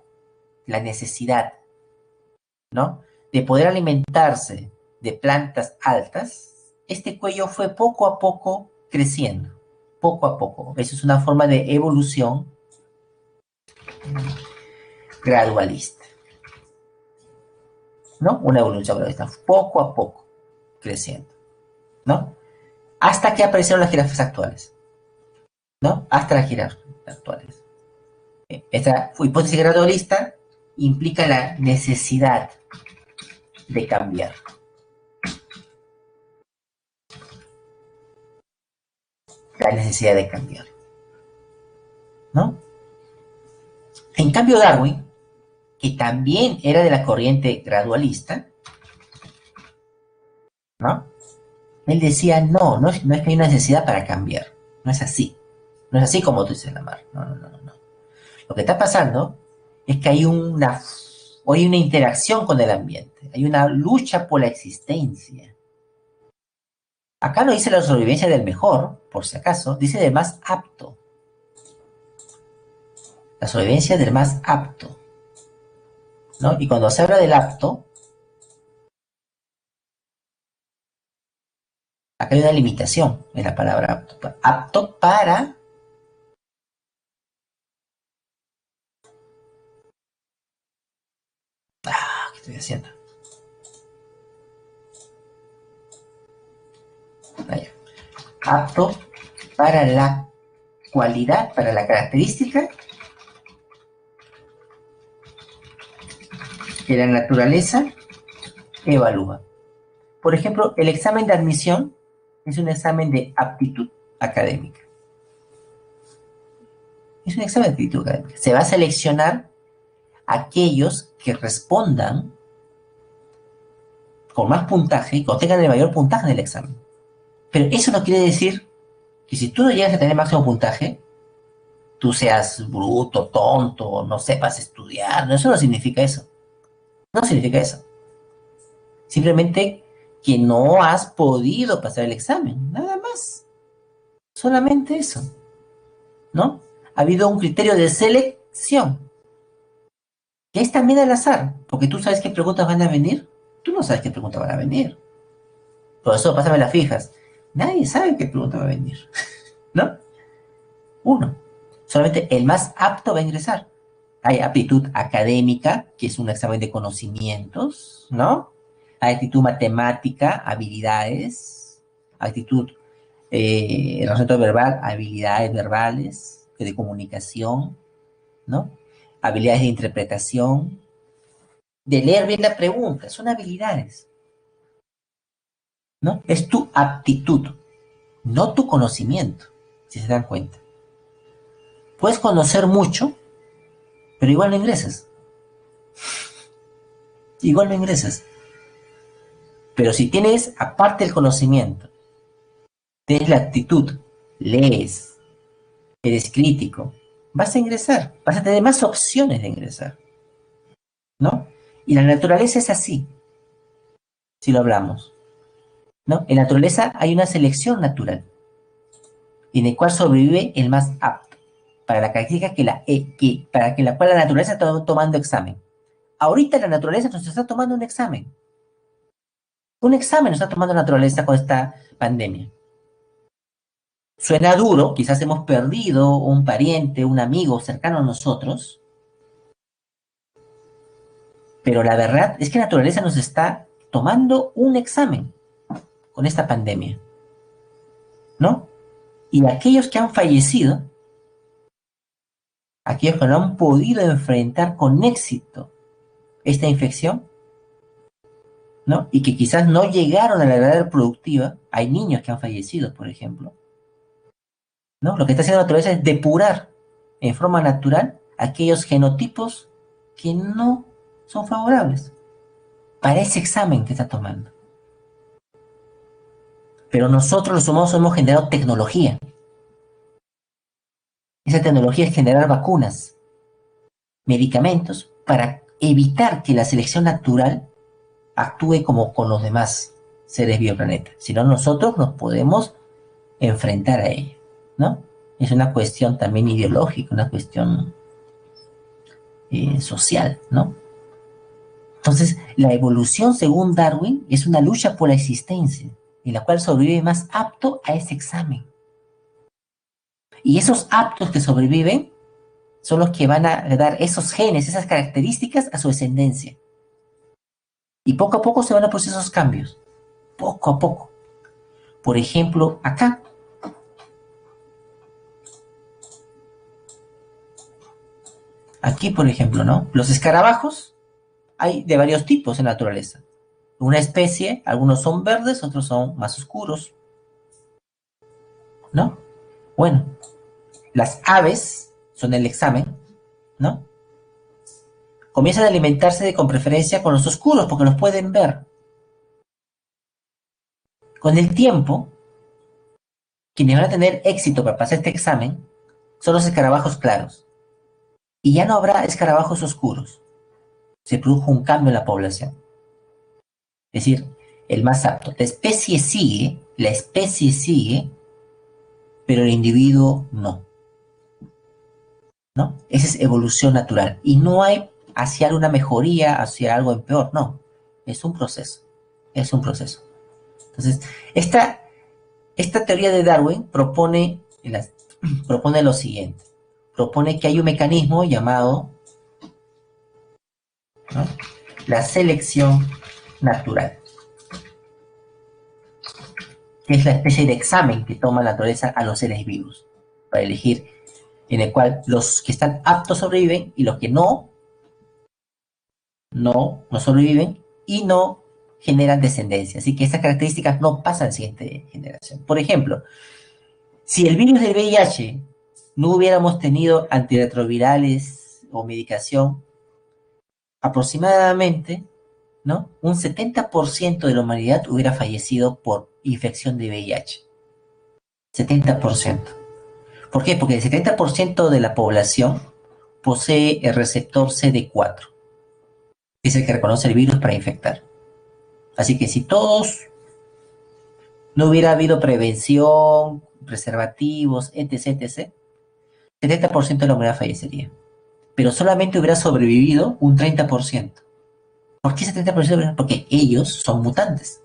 A: ¿no?, de poder alimentarse de plantas altas, este cuello fue poco a poco creciendo, poco a poco. Eso es una forma de evolución gradualista, ¿no? Una evolución gradualista, poco a poco creciendo, ¿no? Hasta que aparecieron las jirafas actuales, ¿no? Hasta las jirafas actuales. Esta hipótesis gradualista implica la necesidad de cambiar. La necesidad de cambiar, ¿no? En cambio, Darwin, que también era de la corriente gradualista, ¿no? Él decía, no es que hay una necesidad para cambiar. No es así. No es así como tú dices, Lamar. No. Lo que está pasando es que hay una interacción con el ambiente. Hay una lucha por la existencia. Acá no dice la sobrevivencia del mejor, por si acaso, dice del más apto. La sobrevivencia del más apto, ¿no? Y cuando se habla del apto, acá hay una limitación en la palabra apto. Apto para... ¿qué estoy haciendo? Vaya. Apto para la cualidad, para la característica que la naturaleza evalúa. Por ejemplo, el examen de admisión es un examen de aptitud académica. Es un examen de aptitud académica. Se va a seleccionar aquellos que respondan con más puntaje y que obtengan el mayor puntaje en el examen. Pero eso no quiere decir que si tú no llegas a tener máximo puntaje, tú seas bruto, tonto, no sepas estudiar. Eso no significa eso. No significa eso. Simplemente que no has podido pasar el examen. Nada más. Solamente eso. ¿No? Ha habido un criterio de selección. Que es también al azar. Porque tú sabes qué preguntas van a venir. Tú no sabes qué preguntas van a venir. Por eso, pásame las fijas. Nadie sabe qué pregunta va a venir. ¿No? Uno. Solamente el más apto va a ingresar. Hay aptitud académica, que es un examen de conocimientos, ¿no? Hay actitud matemática, habilidades, actitud razonamiento verbal, habilidades verbales, de comunicación, ¿no? Habilidades de interpretación, de leer bien la pregunta, son habilidades, ¿no? Es tu aptitud, no tu conocimiento, si se dan cuenta. Puedes conocer mucho, pero igual no ingresas. Igual no ingresas. Pero si tienes, aparte del conocimiento, tienes la actitud, lees, eres crítico, vas a ingresar, vas a tener más opciones de ingresar, ¿no? Y la naturaleza es así, si lo hablamos, ¿no? En la naturaleza hay una selección natural, en el cual sobrevive el más apto, para la característica para la cual la naturaleza está tomando examen. Ahorita la naturaleza nos está tomando un examen. Un examen nos está tomando la naturaleza con esta pandemia. Suena duro, quizás hemos perdido un pariente, un amigo cercano a nosotros, pero la verdad es que la naturaleza nos está tomando un examen con esta pandemia, ¿no? Y aquellos que han fallecido, aquellos que no han podido enfrentar con éxito esta infección, ¿no? Y que quizás no llegaron a la edad productiva, hay niños que han fallecido, por ejemplo, ¿no? Lo que está haciendo la naturaleza es depurar en forma natural aquellos genotipos que no son favorables para ese examen que está tomando. Pero nosotros los humanos hemos generado tecnología. Esa tecnología es generar vacunas, medicamentos, para evitar que la selección natural actúe como con los demás seres bioplaneta. Si no, nosotros nos podemos enfrentar a ella, ¿no? Es una cuestión también ideológica, una cuestión social, ¿no? Entonces, la evolución, según Darwin, es una lucha por la existencia, en la cual sobrevive más apto a ese examen. Y esos aptos que sobreviven son los que van a dar esos genes, esas características a su descendencia. Y poco a poco se van a producir esos cambios. Poco a poco. Por ejemplo, acá. Aquí, por ejemplo, ¿no? Los escarabajos hay de varios tipos en la naturaleza. Una especie, algunos son verdes, otros son más oscuros, ¿no? Bueno, las aves son el examen, ¿no? Comienzan a alimentarse con preferencia con los oscuros porque los pueden ver. Con el tiempo, quienes van a tener éxito para pasar este examen son los escarabajos claros. Y ya no habrá escarabajos oscuros. Se produjo un cambio en la población. Es decir, el más apto. La especie sigue, pero el individuo no. ¿No? Esa es evolución natural. Y no hay hacia una mejoría, hacia algo en peor, no. Es un proceso. Es un proceso. Entonces, esta teoría de Darwin propone lo siguiente. Propone que hay un mecanismo llamado, ¿no?, la selección natural, que es la especie de examen que toma la naturaleza a los seres vivos para elegir, en el cual los que están aptos sobreviven y los que no no sobreviven y no generan descendencia. Así que esas características no pasan a la siguiente generación. Por ejemplo, si el virus del VIH no hubiéramos tenido antirretrovirales o medicación, aproximadamente, ¿no? Un 70% de la humanidad hubiera fallecido por infección de VIH. 70%. ¿Por qué? Porque el 70% de la población posee el receptor CD4, que es el que reconoce el virus para infectar. Así que si todos no hubiera habido prevención, preservativos, etc., etc., 70% de la humanidad fallecería. Pero solamente hubiera sobrevivido un 30%. ¿Por qué ese 30%? Porque ellos son mutantes.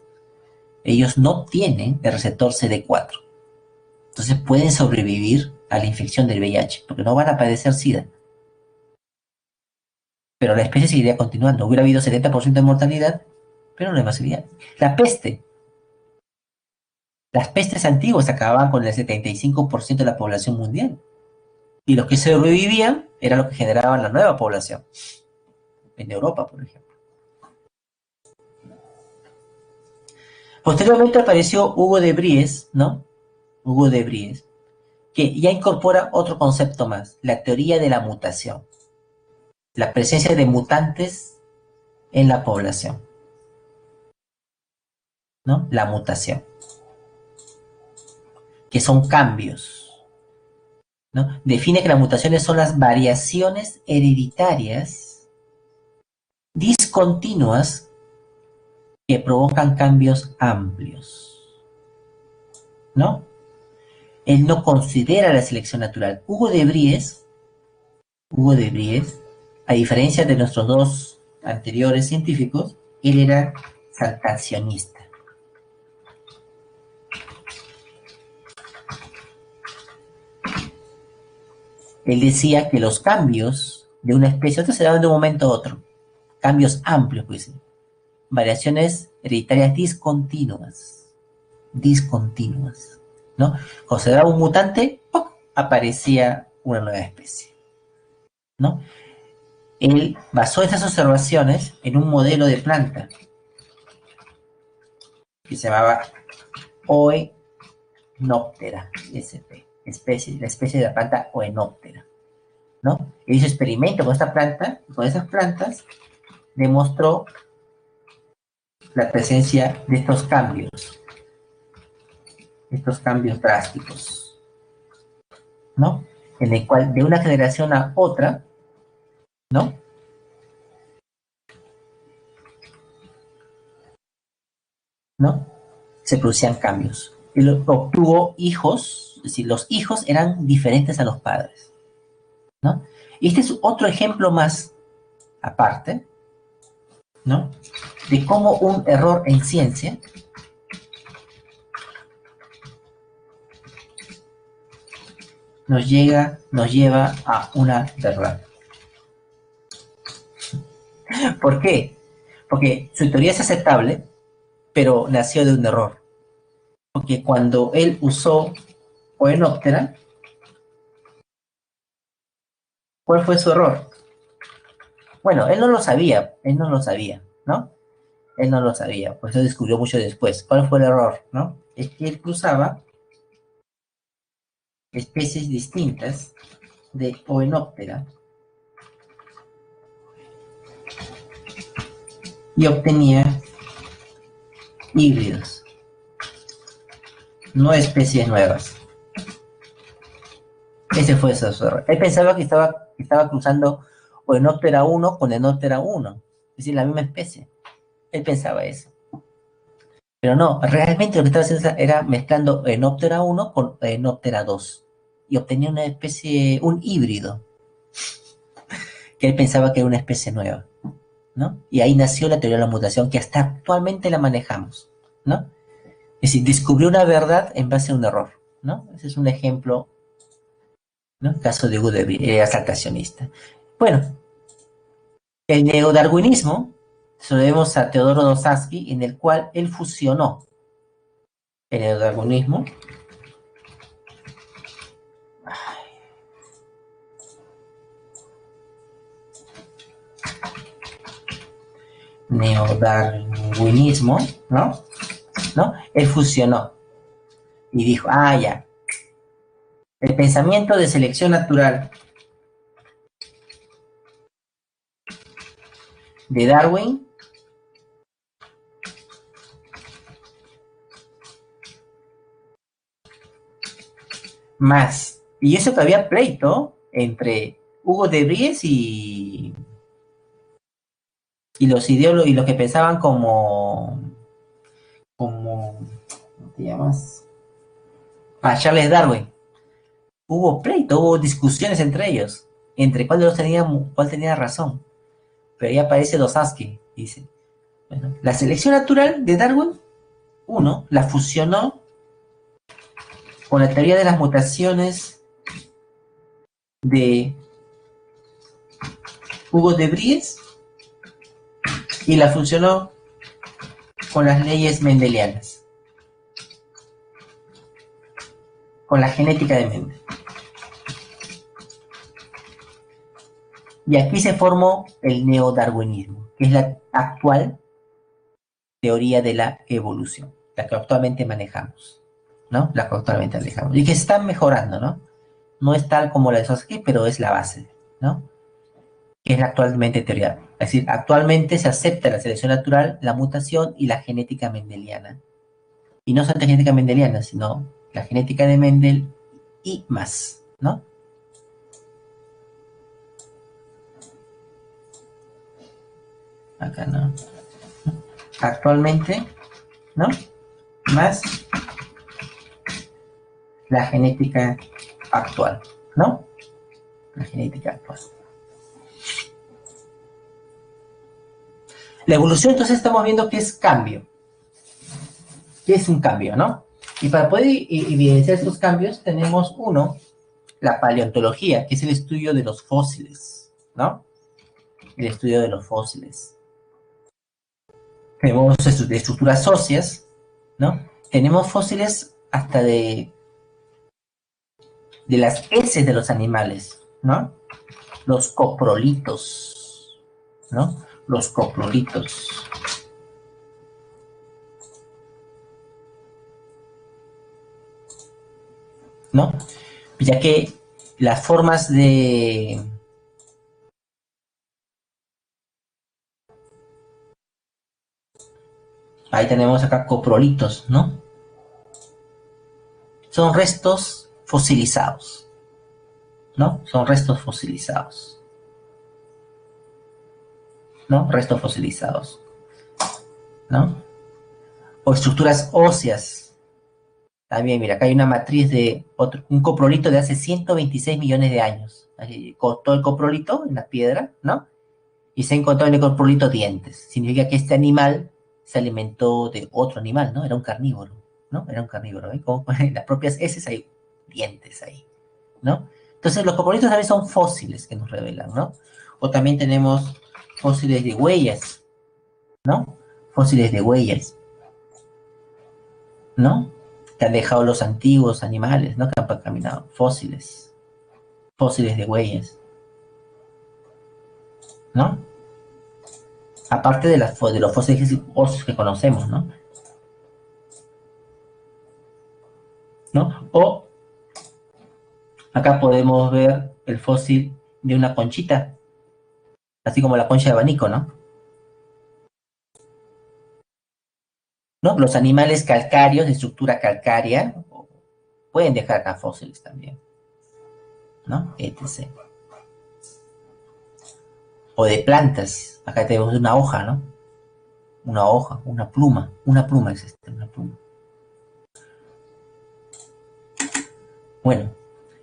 A: Ellos no tienen el receptor CD4. Entonces pueden sobrevivir a la infección del VIH, porque no van a padecer SIDA. Pero la especie seguiría continuando. Hubiera habido 70% de mortalidad, pero no hay masividad. La peste. Las pestes antiguas acababan con el 75% de la población mundial. Y los que sobrevivían eran los que generaban la nueva población. En Europa, por ejemplo. Posteriormente apareció Hugo de Bries, ¿no? Hugo de Bries, que ya incorpora otro concepto más, la teoría de la mutación. La presencia de mutantes en la población, ¿no? La mutación, que son cambios, ¿no? Define que las mutaciones son las variaciones hereditarias discontinuas que provocan cambios amplios, ¿no? Él no considera la selección natural. Hugo de Bries, a diferencia de nuestros dos anteriores científicos, él era saltacionista. Él decía que los cambios de una especie a otra se daban de un momento a otro. Cambios amplios, pues. Variaciones hereditarias discontinuas. Discontinuas. ¿No? Cuando se daba un mutante, ¡pum!, aparecía una nueva especie. ¿No? Él basó esas observaciones en un modelo de planta que se llamaba Oenoptera, SP, la especie de la planta Oenoptera, ¿no? Él hizo experimentos con esta planta, y con esas plantas demostró la presencia de estos cambios drásticos, ¿no? En el cual de una generación a otra, ¿no? ¿No? Se producían cambios. Él obtuvo hijos, es decir, los hijos eran diferentes a los padres, ¿no? Y este es otro ejemplo más, aparte, ¿no? De cómo un error en ciencia nos lleva a una verdad. ¿Por qué? Porque su teoría es aceptable, pero nació de un error. Porque cuando él usó Oenoptera, ¿cuál fue su error? Bueno, él no lo sabía, ¿no? Él no lo sabía, por eso descubrió mucho después. ¿Cuál fue el error, no? Es que él cruzaba especies distintas de Oenoptera y obtenía híbridos, no especies nuevas. Ese fue su error. Él pensaba que estaba cruzando Oenoptera 1 con Enoptera 1, es decir, la misma especie. Él pensaba eso. Pero no, realmente lo que estaba haciendo era mezclando Enoptera 1 con Enoptera 2 y obtenía una especie, un híbrido, que él pensaba que era una especie nueva, ¿no? Y ahí nació la teoría de la mutación que hasta actualmente la manejamos, ¿no? Es decir, descubrió una verdad en base a un error, ¿no? Ese es un ejemplo, ¿no? Caso de Hugo de asaltacionista. Bueno, el neodarwinismo se lo debemos a Teodoro Dostoevsky, en el cual él fusionó el neodarwinismo neodarwinismo, ¿no? ¿No? Él fusionó y dijo, ya, el pensamiento de selección natural de Darwin más, y eso que había pleito entre Hugo de Vries y los ideólogos y los que pensaban ¿cómo te llamas? Charles Darwin. Hubo pleito, hubo discusiones entre ellos, entre cuál tenía razón. Pero ahí aparece Dostoevsky, dice, bueno, la selección natural de Darwin, uno, la fusionó con la teoría de las mutaciones de Hugo de Vries y la fusionó con las leyes mendelianas, con la genética de Mendel. Y aquí se formó el neodarwinismo, que es la actual teoría de la evolución, la que actualmente manejamos, ¿no? La que actualmente manejamos. Y que se está mejorando, ¿no? No es tal como la de Sosky, pero es la base, ¿no? Que es la actualmente teoría. Es decir, actualmente se acepta la selección natural, la mutación y la genética mendeliana. Y no solamente genética mendeliana, sino la genética de Mendel y más, ¿no? Acá no. Actualmente, ¿no? Más la genética actual, ¿no? La genética actual. La evolución, entonces, estamos viendo que es cambio. ¿Qué es un cambio, no? Y para poder evidenciar estos cambios, tenemos uno, la paleontología, que es el estudio de los fósiles, ¿no? El estudio de los fósiles. Tenemos estructuras óseas, ¿no? Tenemos fósiles hasta de las heces de los animales, ¿no? Los coprolitos, ¿no? Los coprolitos. ¿No? Ya que las formas de... Ahí tenemos acá coprolitos, ¿no? Son restos fosilizados, ¿no? Son restos fosilizados, ¿no? Restos fosilizados, ¿no? O estructuras óseas. También, mira, acá hay una matriz de un coprolito de hace 126 millones de años. Ahí cortó el coprolito en la piedra, ¿no? Y se encontró en el coprolito dientes. Significa que este animal se alimentó de otro animal, ¿no? Era un carnívoro, ¿no? Era un carnívoro, ¿eh? Como en las propias heces hay dientes ahí, ¿no? Entonces los coprolitos también son fósiles que nos revelan, ¿no? O también tenemos fósiles de huellas, ¿no? Fósiles de huellas, ¿no? Que han dejado los antiguos animales, ¿no? Que han caminado. Fósiles. Fósiles de huellas, ¿no? Aparte de los fósiles óseos que conocemos, ¿no? ¿No? O acá podemos ver el fósil de una conchita, así como la concha de abanico, ¿no? ¿No? Los animales calcáreos de estructura calcárea pueden dejar acá fósiles también, ¿no? Etc. O de plantas, acá tenemos una hoja, ¿no? Una hoja, una pluma es esta, una pluma. Bueno,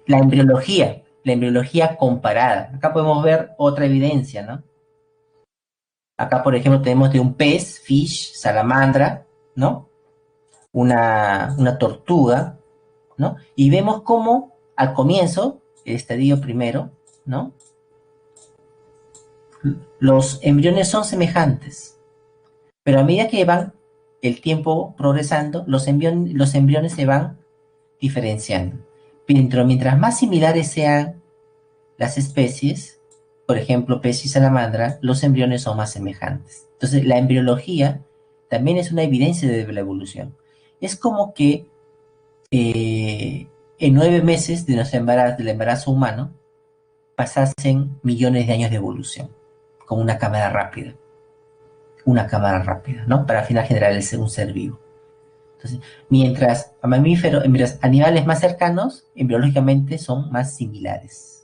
A: la embriología comparada. Acá podemos ver otra evidencia, ¿no? Acá, por ejemplo, tenemos de un pez, fish, salamandra, ¿no? Una tortuga, ¿no? Y vemos cómo al comienzo, el estadio primero, ¿no? Los embriones son semejantes, pero a medida que van el tiempo progresando, los embriones se van diferenciando. Pero mientras más similares sean las especies, por ejemplo, pez y salamandra, los embriones son más semejantes. Entonces, la embriología también es una evidencia de la evolución. Es como que en 9 meses de nuestro embarazo, del embarazo humano, pasasen millones de años de evolución, con una cámara rápida, ¿no? Para al final generar un ser vivo. Entonces, mientras a mamíferos, mientras animales más cercanos, embriológicamente son más similares,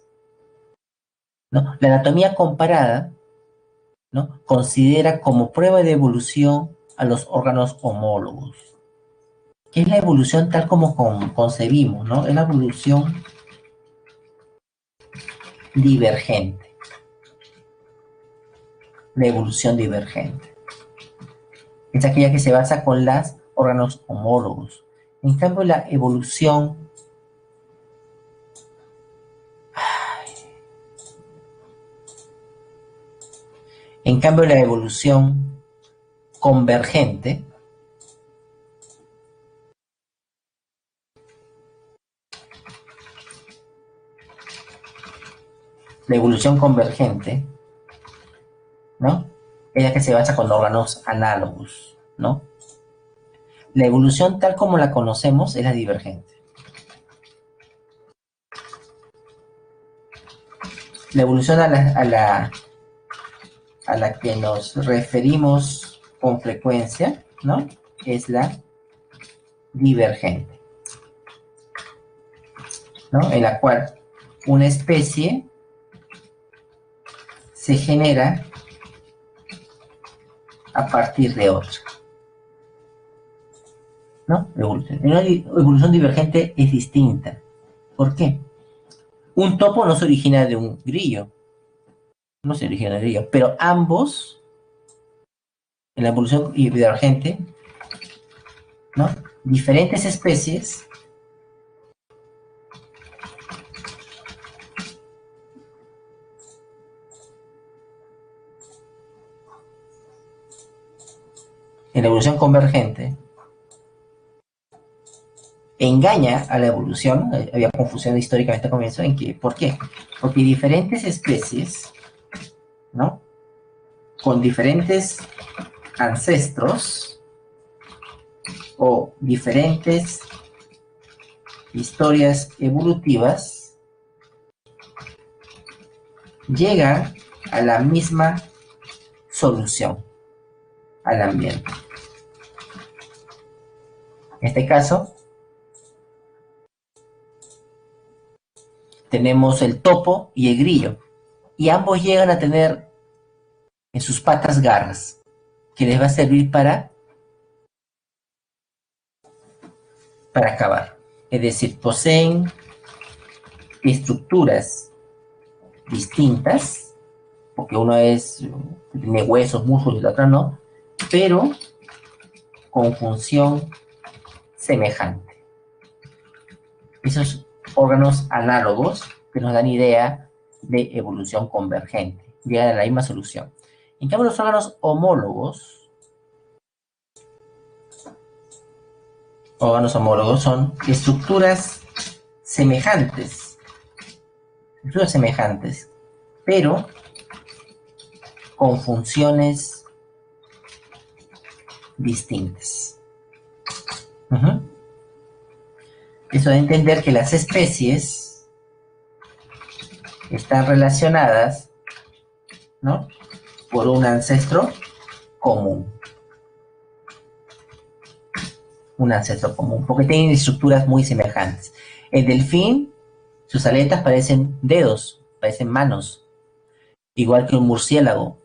A: ¿no? La anatomía comparada, ¿no? Considera como prueba de evolución a los órganos homólogos, que es la evolución tal como concebimos, ¿no? Es la evolución divergente, la evolución divergente. Es aquella que se basa con los órganos homólogos. En cambio, la evolución, en cambio, la evolución convergente, la evolución convergente, ¿no? Es la que se basa con órganos análogos, ¿no? La evolución tal como la conocemos es la divergente. La evolución a la que nos referimos con frecuencia, ¿no? Es la divergente, ¿no? En la cual una especie se genera a partir de otra, ¿no? Una evolución divergente es distinta. ¿Por qué? Un topo no se origina de un grillo, no se origina de un grillo, pero ambos, en la evolución divergente, ¿no? Diferentes especies en la evolución convergente engaña a la evolución, había confusión históricamente al comienzo, en que, ¿por qué? Porque diferentes especies, ¿no? Con diferentes ancestros o diferentes historias evolutivas llegan a la misma solución al ambiente. En este caso, tenemos el topo y el grillo, y ambos llegan a tener en sus patas garras, que les va a servir para acabar. Es decir, poseen estructuras distintas, porque uno tiene huesos, músculos y la otra no, pero con función semejante. Esos órganos análogos que nos dan idea de evolución convergente, llegan a la misma solución. En cambio, los órganos homólogos son estructuras semejantes, pero con funciones distintas. Eso de entender que las especies están relacionadas, ¿no? Por un ancestro común. Un ancestro común, porque tienen estructuras muy semejantes. El delfín, sus aletas parecen dedos, parecen manos, igual que un murciélago.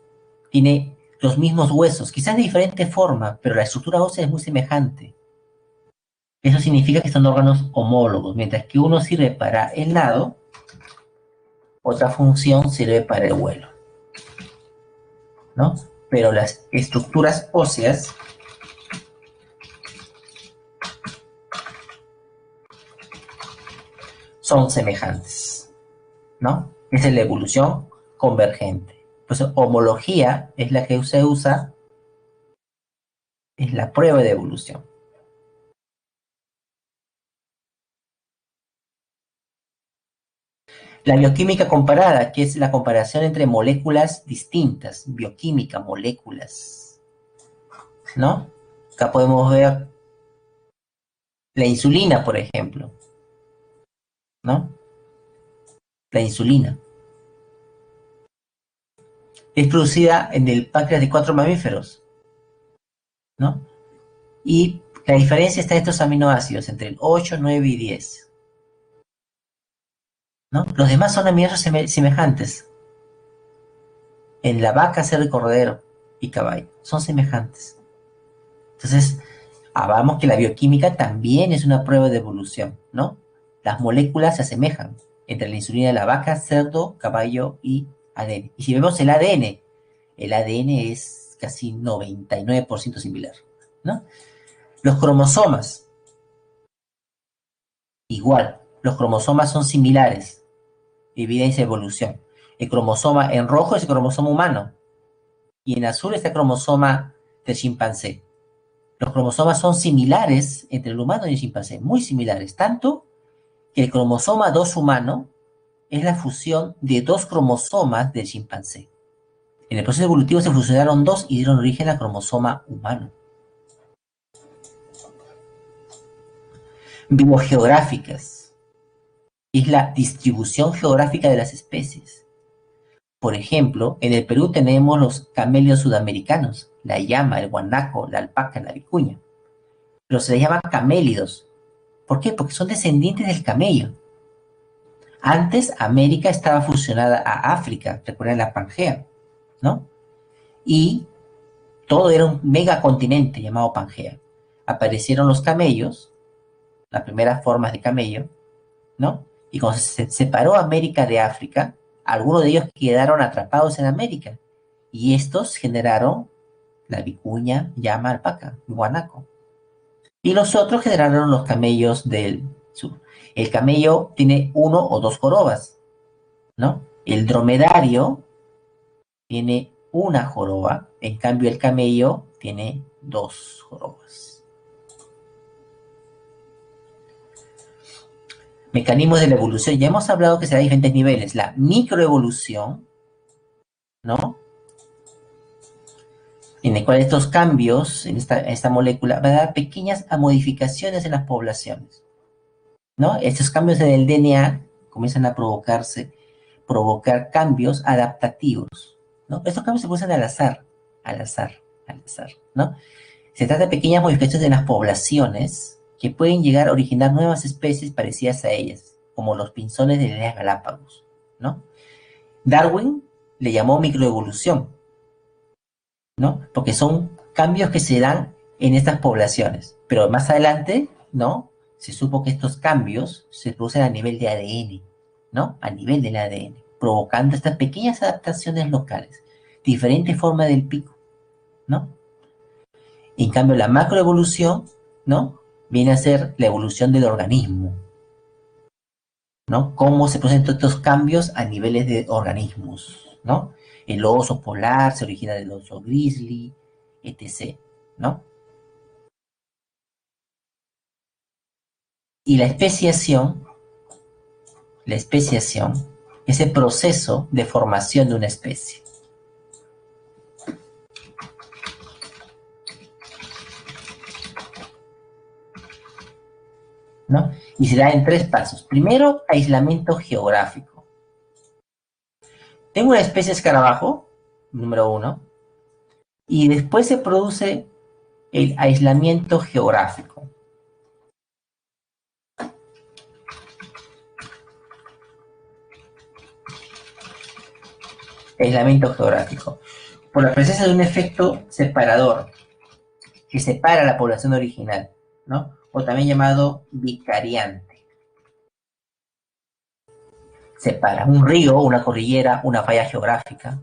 A: Tiene los mismos huesos, quizás de diferente forma, pero la estructura ósea es muy semejante. Eso significa que son órganos homólogos, mientras que uno sirve para el nado, otra función sirve para el vuelo, ¿no? Pero las estructuras óseas son semejantes, ¿no? Esa es la evolución convergente. Pues homología es la que se usa, es la prueba de evolución. La bioquímica comparada, que es la comparación entre moléculas distintas, bioquímica, moléculas, ¿no? Acá podemos ver la insulina, por ejemplo, ¿no? La insulina es producida en el páncreas de 4 mamíferos, ¿no? Y la diferencia está en estos aminoácidos, entre el 8, 9 y 10, ¿no? Los demás son aminoácidos semejantes. En la vaca, cerdo y cordero y caballo, son semejantes. Entonces, hablamos que la bioquímica también es una prueba de evolución, ¿no? Las moléculas se asemejan entre la insulina de la vaca, cerdo, caballo y ADN. Y si vemos el ADN es casi 99% similar, ¿no? Los cromosomas, igual, los cromosomas son similares, evidencia de evolución. El cromosoma en rojo es el cromosoma humano y en azul está el cromosoma del chimpancé. Los cromosomas son similares entre el humano y el chimpancé, muy similares, tanto que el cromosoma 2 humano es la fusión de dos cromosomas del chimpancé. En el proceso evolutivo se fusionaron dos y dieron origen al cromosoma humano. Biogeográficas es la distribución geográfica de las especies. Por ejemplo, en el Perú tenemos los camelios sudamericanos, la llama, el guanaco, la alpaca, la vicuña. Pero se les llama camélidos. ¿Por qué? Porque son descendientes del camello. Antes América estaba fusionada a África, recuerden la Pangea, ¿no? Y todo era un megacontinente llamado Pangea. Aparecieron los camellos, las primeras formas de camello, ¿no? Y cuando se separó América de África, algunos de ellos quedaron atrapados en América. Y estos generaron la vicuña, llama, alpaca, guanaco. Y los otros generaron los camellos del sur. El camello tiene uno o dos jorobas, ¿no? El dromedario tiene una joroba, en cambio el camello tiene dos jorobas. Mecanismos de la evolución. Ya hemos hablado que se da a diferentes niveles. La microevolución, ¿no? En el cual estos cambios en esta molécula van a dar pequeñas modificaciones en las poblaciones, ¿no? Estos cambios en el DNA comienzan a provocar cambios adaptativos, ¿no? Estos cambios se producen al azar, ¿no? Se trata de pequeñas modificaciones en las poblaciones que pueden llegar a originar nuevas especies parecidas a ellas, como los pinzones de las Galápagos, ¿no? Darwin le llamó microevolución, ¿no? Porque son cambios que se dan en estas poblaciones. Pero más adelante, ¿no? Se supo que estos cambios se producen a nivel de ADN, ¿no? A nivel del ADN, provocando estas pequeñas adaptaciones locales, diferente forma del pico, ¿no? En cambio, la macroevolución, ¿no? Viene a ser la evolución del organismo, ¿no? Cómo se presentan estos cambios a niveles de organismos, ¿no? El oso polar se origina del oso grizzly, etc., ¿no? Y la especiación es el proceso de formación de una especie. ¿No? Y se da en tres pasos. Primero, aislamiento geográfico. Tengo una especie de escarabajo, número uno, y después se produce el aislamiento geográfico. Aislamiento geográfico. Por la presencia de un efecto separador que separa a la población original, ¿no? O también llamado vicariante. Separa un río, una cordillera, una falla geográfica,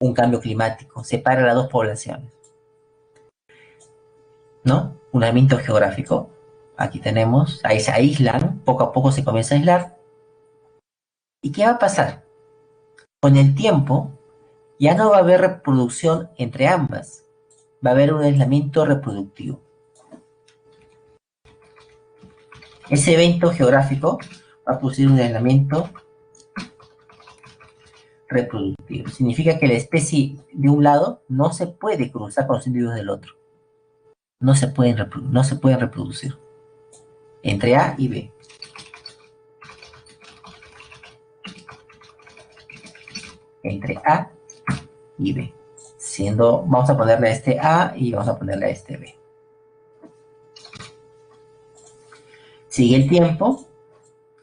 A: un cambio climático, separa las dos poblaciones, ¿no? Un aislamiento geográfico. Aquí tenemos, ahí se aíslan, poco a poco se comienza a aislar. ¿Y qué va a pasar? Con el tiempo, ya no va a haber reproducción entre ambas, va a haber un aislamiento reproductivo. Ese evento geográfico va a producir un aislamiento reproductivo. Significa que la especie de un lado no se puede cruzar con los individuos del otro. No se pueden reproducir entre A y B. Entre A y B. Vamos a ponerle a este A y vamos a ponerle a este B. Sigue el tiempo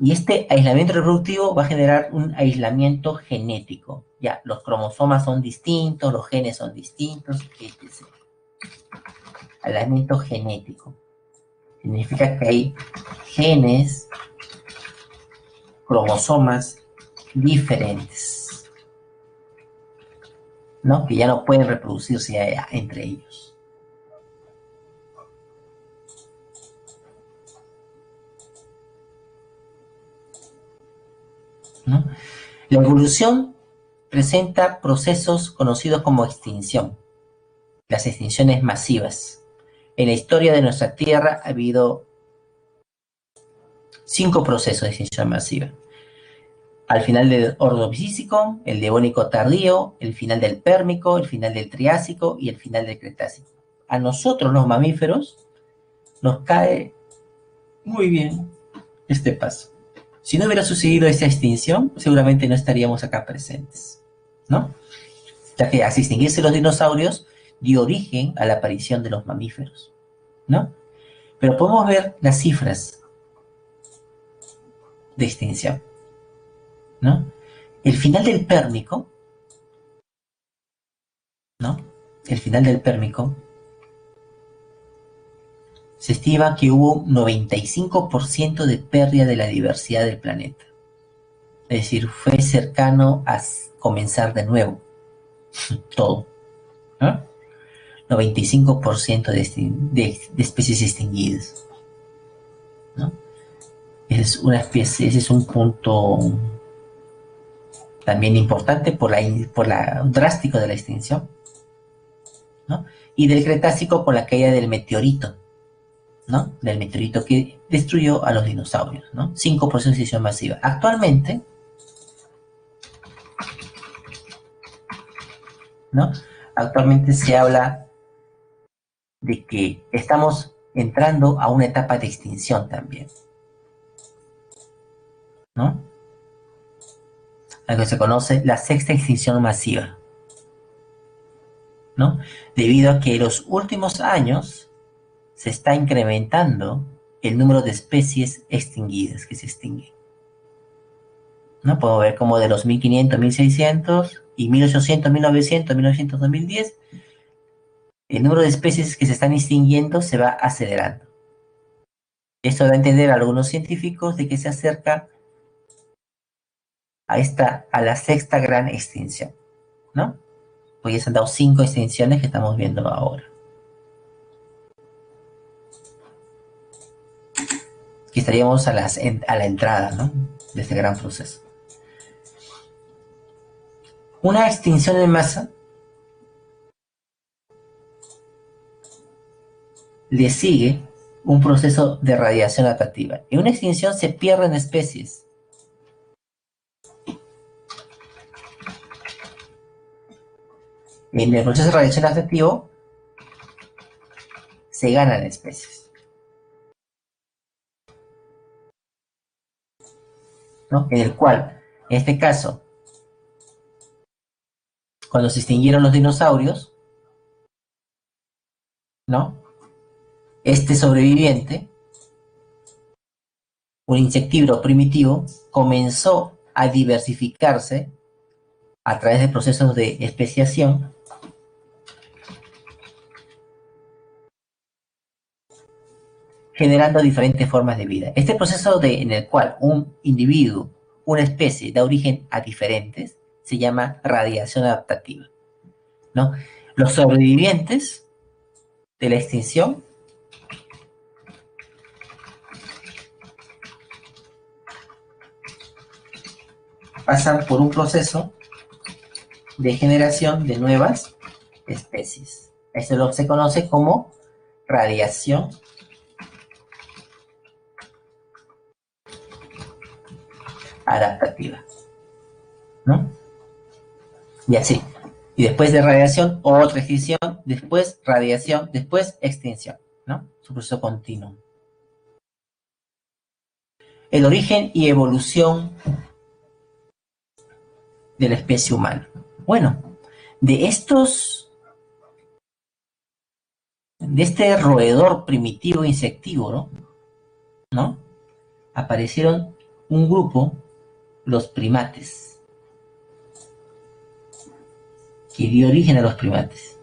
A: y este aislamiento reproductivo va a generar un aislamiento genético. Ya, los cromosomas son distintos, los genes son distintos, etc. Aislamiento genético. Significa que hay genes, cromosomas diferentes, ¿no? Que ya no pueden reproducirse entre ellos. ¿No? La evolución presenta procesos conocidos como extinción, las extinciones masivas. En la historia de nuestra Tierra ha habido 5 procesos de extinción masiva. Al final del Ordovícico, el Devónico tardío, el final del Pérmico, el final del Triásico y el final del Cretácico. A nosotros, los mamíferos, nos cae muy bien este paso. Si no hubiera sucedido esa extinción, seguramente no estaríamos acá presentes, ¿no? Ya que al extinguirse los dinosaurios, dio origen a la aparición de los mamíferos, ¿no? Pero podemos ver las cifras de extinción, ¿no? El final del Pérmico, ¿no? El final del Pérmico, se estima que hubo un 95% de pérdida de la diversidad del planeta. Es decir, fue cercano a comenzar de nuevo todo, ¿no? 95% de especies extinguidas, ¿no? Ese es un punto también importante por la drástico de la extinción, ¿no? Y del Cretácico por la caída del meteorito, ¿no? Del meteorito que destruyó a los dinosaurios, ¿no? 5% de extinción masiva. Actualmente, ¿no? Actualmente se habla de que estamos entrando a una etapa de extinción también, ¿no? Algo que se conoce la sexta extinción masiva, ¿no? Debido a que en los últimos años se está incrementando el número de especies extinguidas que se extinguen, ¿no? Podemos ver como de los 1500, 1600 y 1800, 1900, 1900, 2010, el número de especies que se están extinguiendo se va acelerando. Esto da a entender a algunos científicos de que se acerca a la sexta gran extinción, ¿no? Pues ya se han dado 5 extinciones que estamos viendo ahora. Que estaríamos a la entrada, ¿no? De este gran proceso. Una extinción en masa le sigue un proceso de radiación adaptativa. En una extinción se pierden especies. En el proceso de radiación adaptativo se ganan especies, ¿no? En el cual, en este caso, cuando se extinguieron los dinosaurios, ¿no? Este sobreviviente, un insectívoro primitivo, comenzó a diversificarse a través de procesos de especiación, generando diferentes formas de vida. Este proceso en el cual un individuo, una especie, da origen a diferentes, se llama radiación adaptativa, ¿no? Los sobrevivientes de la extinción pasan por un proceso de generación de nuevas especies. Eso es lo que se conoce como radiación adaptativa, ¿no? Y así. Y después de radiación, otra extinción, después radiación, después extinción, ¿no? Es un proceso continuo. El origen y evolución de la especie humana. Bueno, de este roedor primitivo insectivoro, ¿no? Aparecieron un grupo, los primates, que dio origen a los primates.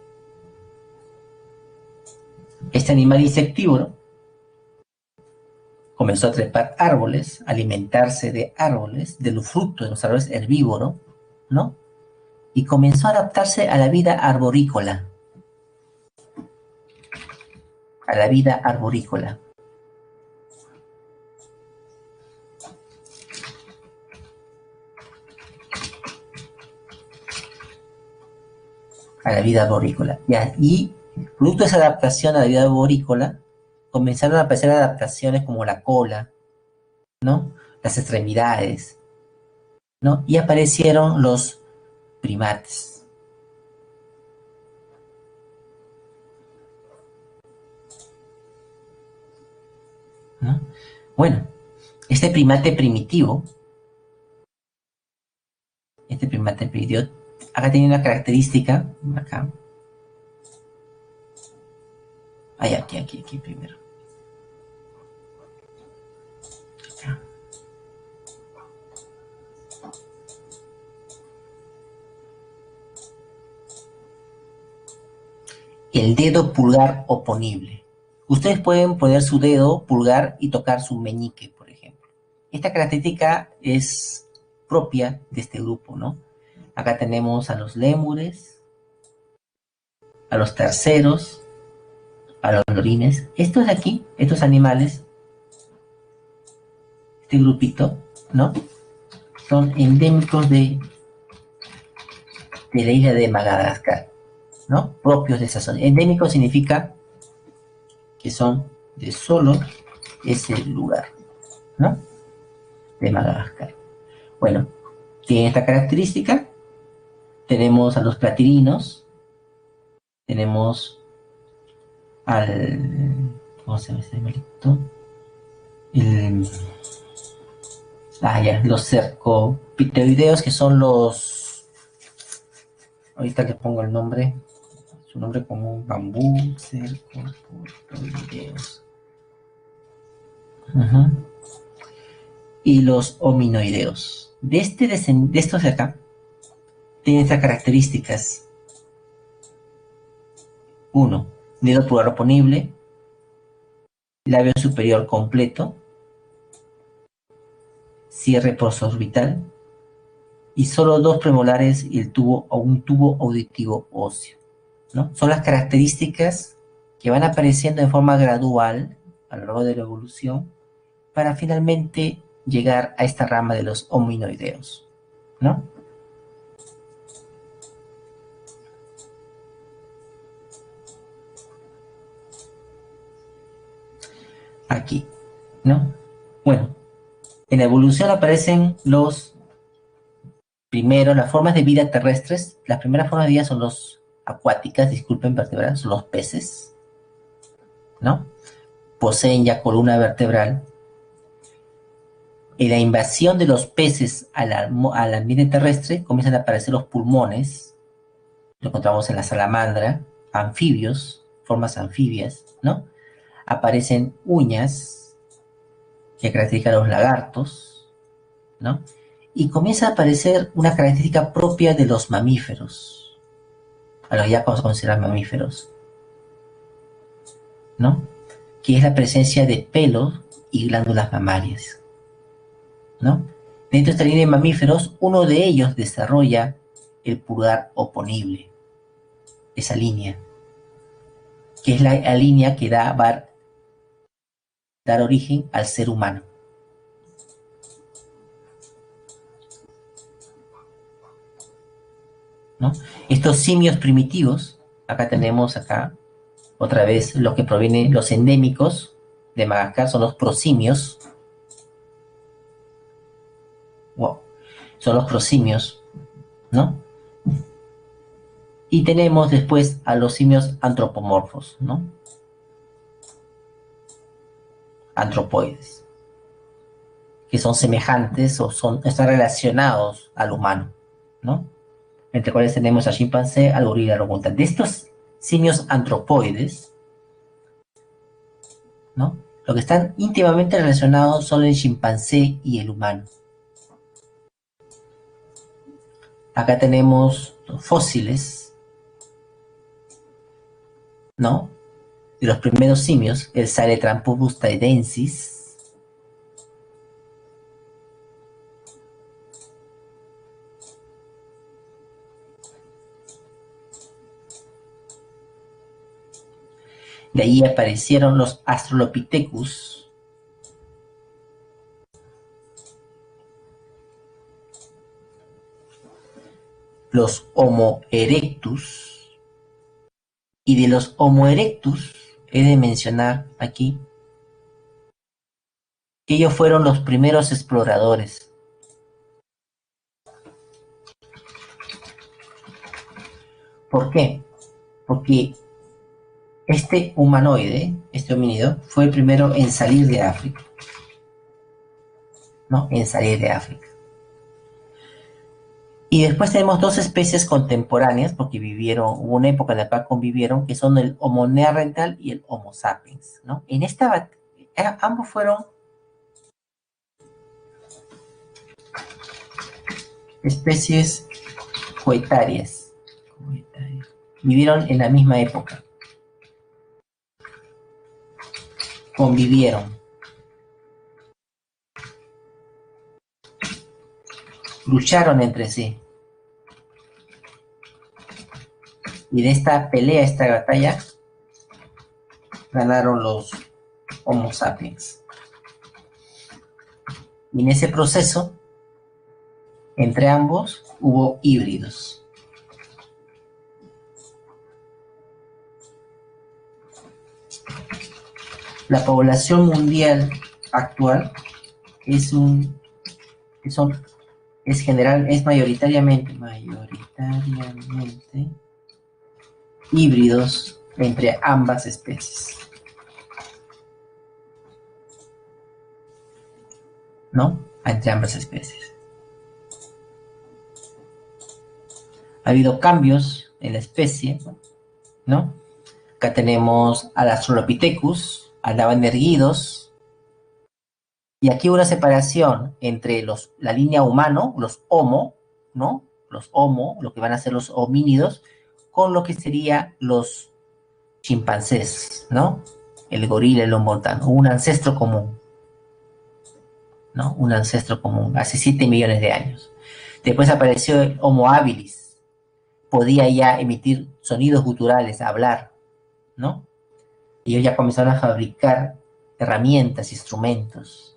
A: Este animal insectívoro comenzó a trepar árboles, alimentarse de árboles, de los frutos de los árboles, herbívoro, ¿no? Y comenzó a adaptarse a la vida arborícola. A la vida arborícola. A la vida arborícola. Y producto de esa adaptación a la vida arborícola, comenzaron a aparecer adaptaciones como la cola, ¿no? Las extremidades, ¿no? Y aparecieron los primates. ¿No? Bueno, este primate primitivo, acá tiene una característica, acá. Aquí primero. Acá. El dedo pulgar oponible. Ustedes pueden poner su dedo pulgar y tocar su meñique, por ejemplo. Esta característica es propia de este grupo, ¿no? Acá tenemos a los lémures, a los terceros, a los lorines. Estos de aquí, estos animales, este grupito, ¿no? Son endémicos de la isla de Madagascar, ¿no? Propios de esa zona. Endémico significa que son de solo ese lugar, ¿no? De Madagascar. Bueno, tiene esta característica. Tenemos a los platirinos, tenemos ¿cómo se llama este animalito? Los cercopiteroideos, que son ahorita les pongo el nombre, su nombre común, bambú, cercopiteroideos. Y los hominoideos. De estos de acá, tienen estas características. 1. Dedo pulgar oponible, labio superior completo, cierre prosorbital y solo 2 premolares y un tubo auditivo óseo, ¿no? Son las características que van apareciendo en forma gradual a lo largo de la evolución para finalmente llegar a esta rama de los hominoideos, ¿no? Aquí, ¿no? Bueno, en la evolución aparecen las formas de vida terrestres. Las primeras formas de vida son los acuáticas, disculpen, vertebradas, son los peces, ¿no? Poseen ya columna vertebral. En la invasión de los peces al ambiente terrestre comienzan a aparecer los pulmones. Lo encontramos en la salamandra, anfibios, formas anfibias, ¿no? Aparecen uñas que caracterizan a los lagartos, ¿no? Y comienza a aparecer una característica propia de los mamíferos, a los que ya vamos a considerar mamíferos, ¿no? Que es la presencia de pelos y glándulas mamarias, ¿no? Dentro de esta línea de mamíferos, uno de ellos desarrolla el pulgar oponible, esa línea, que es la línea que va a dar origen al ser humano. ¿No? Estos simios primitivos, acá tenemos otra vez los que provienen, los endémicos de Madagascar son los prosimios, son los prosimios, ¿no? Y tenemos después a los simios antropomorfos, ¿no? Antropoides, que son semejantes o están relacionados al humano, ¿no? Entre cuales tenemos al chimpancé, al gorila, al orangután. De estos simios antropoides, ¿no? Lo que están íntimamente relacionados son el chimpancé y el humano. Acá tenemos fósiles, ¿no? De los primeros simios, el Sahelanthropus thaidensis. De ahí aparecieron los Australopithecus, los Homo erectus, y de los Homo erectus he de mencionar aquí que ellos fueron los primeros exploradores. ¿Por qué? Porque este humanoide, este homínido, fue el primero en salir de África, ¿no? En salir de África. Y después tenemos dos especies contemporáneas, porque hubo una época en la cual convivieron, que son el Homo neanderthal y el Homo sapiens, ¿no? En esta ambos fueron especies coetarias. Vivieron en la misma época. Convivieron. Lucharon entre sí. Y de esta pelea, esta batalla, ganaron los Homo sapiens. Y en ese proceso, entre ambos, hubo híbridos. La población mundial actual es mayoritariamente híbridos entre ambas especies, ¿no? Entre ambas especies. Ha habido cambios en la especie, ¿no? Acá tenemos al Australopithecus, andaban erguidos, y aquí una separación entre la línea humano, los Homo, ¿no? Los Homo, lo que van a ser los homínidos, con lo que serían los chimpancés, ¿no? El gorila, el orangután, un ancestro común, ¿no? Un ancestro común, hace 7 millones de años. Después apareció el Homo habilis, podía ya emitir sonidos guturales, hablar, ¿no? Y ellos ya comenzaron a fabricar herramientas, instrumentos.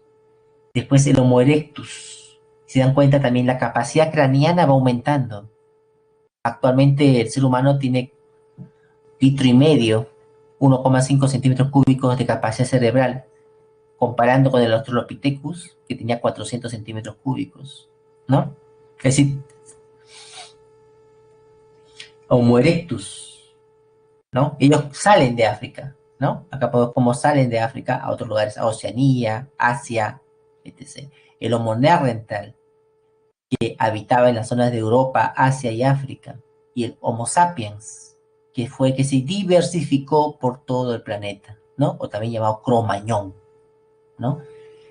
A: Después el Homo erectus. Si se dan cuenta también la capacidad craneana va aumentando. Actualmente el ser humano tiene 1,5 litros, 1,5 centímetros cúbicos de capacidad cerebral, comparando con el Australopithecus, que tenía 400 centímetros cúbicos, ¿no? Es decir, Homo erectus, ¿no? Ellos salen de África, ¿no? Acá podemos como salen de África a otros lugares, a Oceanía, Asia, etc. El Homo neanderthal, que habitaba en las zonas de Europa, Asia y África, y el Homo sapiens, que fue que se diversificó por todo el planeta, ¿no? O también llamado Cro-Magnon, ¿no?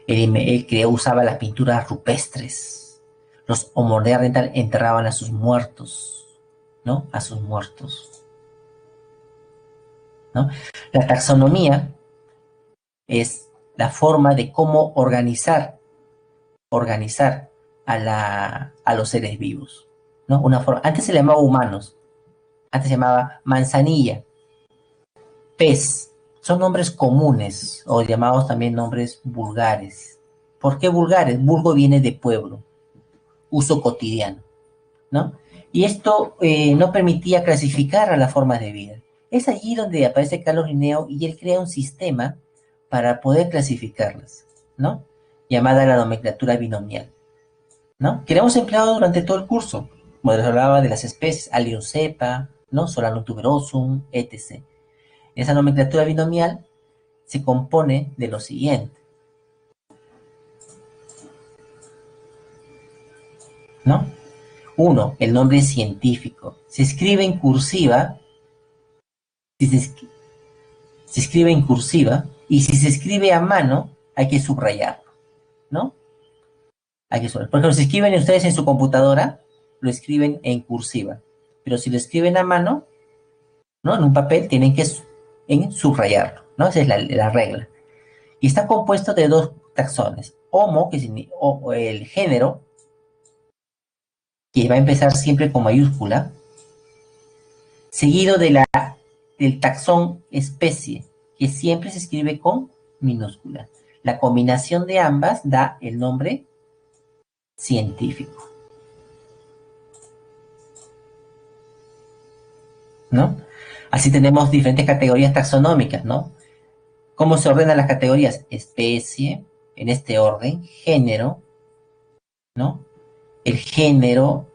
A: Él usaba las pinturas rupestres. Los Homo neanderthal enterraban a sus muertos, ¿no? A sus muertos, ¿no? La taxonomía es la forma de cómo organizar a los seres vivos, ¿no? Antes se le llamaba humanos, antes se llamaba manzanilla, pez, son nombres comunes o llamados también nombres vulgares. ¿Por qué vulgares? Vulgo viene de pueblo, uso cotidiano, ¿no? Y esto no permitía clasificar a las formas de vida. Es allí donde aparece Carlos Linneo y él crea un sistema para poder clasificarlas, ¿no? Llamada la nomenclatura binomial, ¿no? Que lo hemos empleado durante todo el curso. Cuando les hablaba de las especies, Allium cepa, ¿no? Solanum tuberosum, etc. Esa nomenclatura binomial se compone de lo siguiente, ¿no? Uno, el nombre científico. Se escribe en cursiva, si se escribe en cursiva, y si se escribe a mano, hay que subrayarlo, ¿no? Hay que subrayarlo. Por ejemplo, si escriben ustedes en su computadora, lo escriben en cursiva. Pero si lo escriben a mano, ¿no? En un papel, tienen que subrayarlo, ¿no? Esa es la regla. Y está compuesto de dos taxones. Homo, que significa el género, que va a empezar siempre con mayúscula, seguido del taxón especie, que siempre se escribe con minúscula. La combinación de ambas da el nombre científico, ¿no? Así tenemos diferentes categorías taxonómicas, ¿no? ¿Cómo se ordenan las categorías? Especie, en este orden, género, ¿no? El género,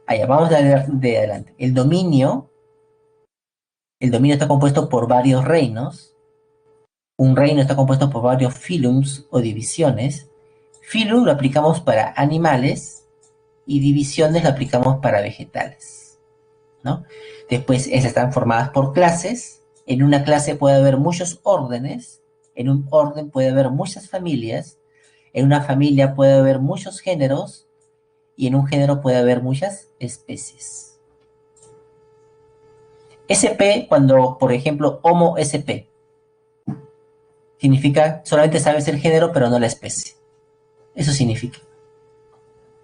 A: allá vamos de adelante. El dominio está compuesto por varios reinos. Un reino está compuesto por varios phylums o divisiones. Phylum lo aplicamos para animales y divisiones lo aplicamos para vegetales, ¿no? Después, esas están formadas por clases. En una clase puede haber muchos órdenes. En un orden puede haber muchas familias. En una familia puede haber muchos géneros. Y en un género puede haber muchas especies. SP, cuando, por ejemplo, Homo SP, significa solamente sabes el género, pero no la especie. Eso significa,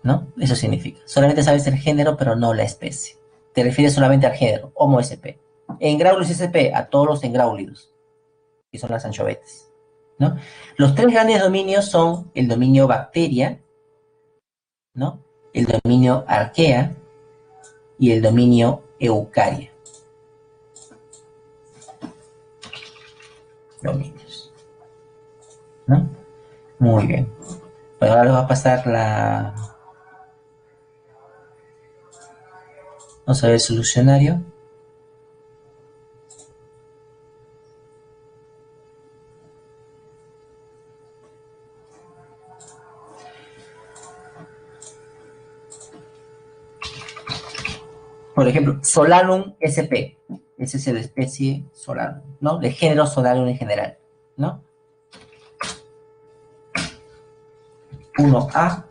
A: ¿no? Eso significa. Solamente sabes el género, pero no la especie. Te refieres solamente al género, Homo SP. En Graulus SP, a todos los engráulidos, que son las anchovetas, ¿no? Los tres grandes dominios son el dominio bacteria, ¿no? El dominio arquea y el dominio eucaria. Dominios, ¿no? Muy bien. Pues ahora les va a pasar vamos a ver el solucionario. Por ejemplo, Solanum sp. Esa es la especie Solanum, ¿no? De género Solanum en general, ¿no? 1A.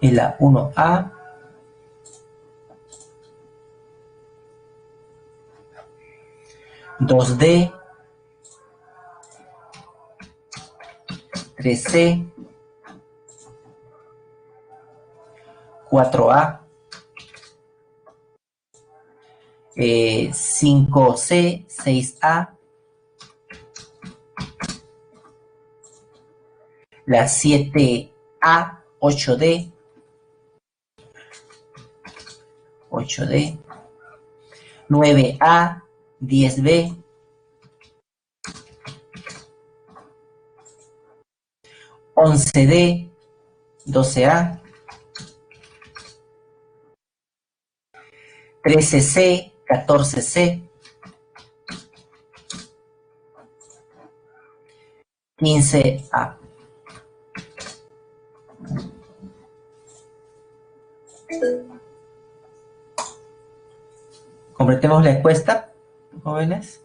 A: Es la 1A. 2D. 3C. 4A. 5C. 6A. La 7A. 8D. 8D. 9A. 10B. 11D. 12A. 13C. 14C. 15A. Completemos la encuesta, jóvenes.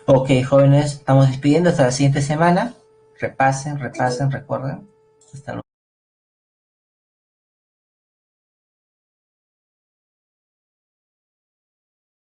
A: Ok, jóvenes, estamos despidiendo hasta la siguiente semana. Repasen, recuerden. Hasta luego.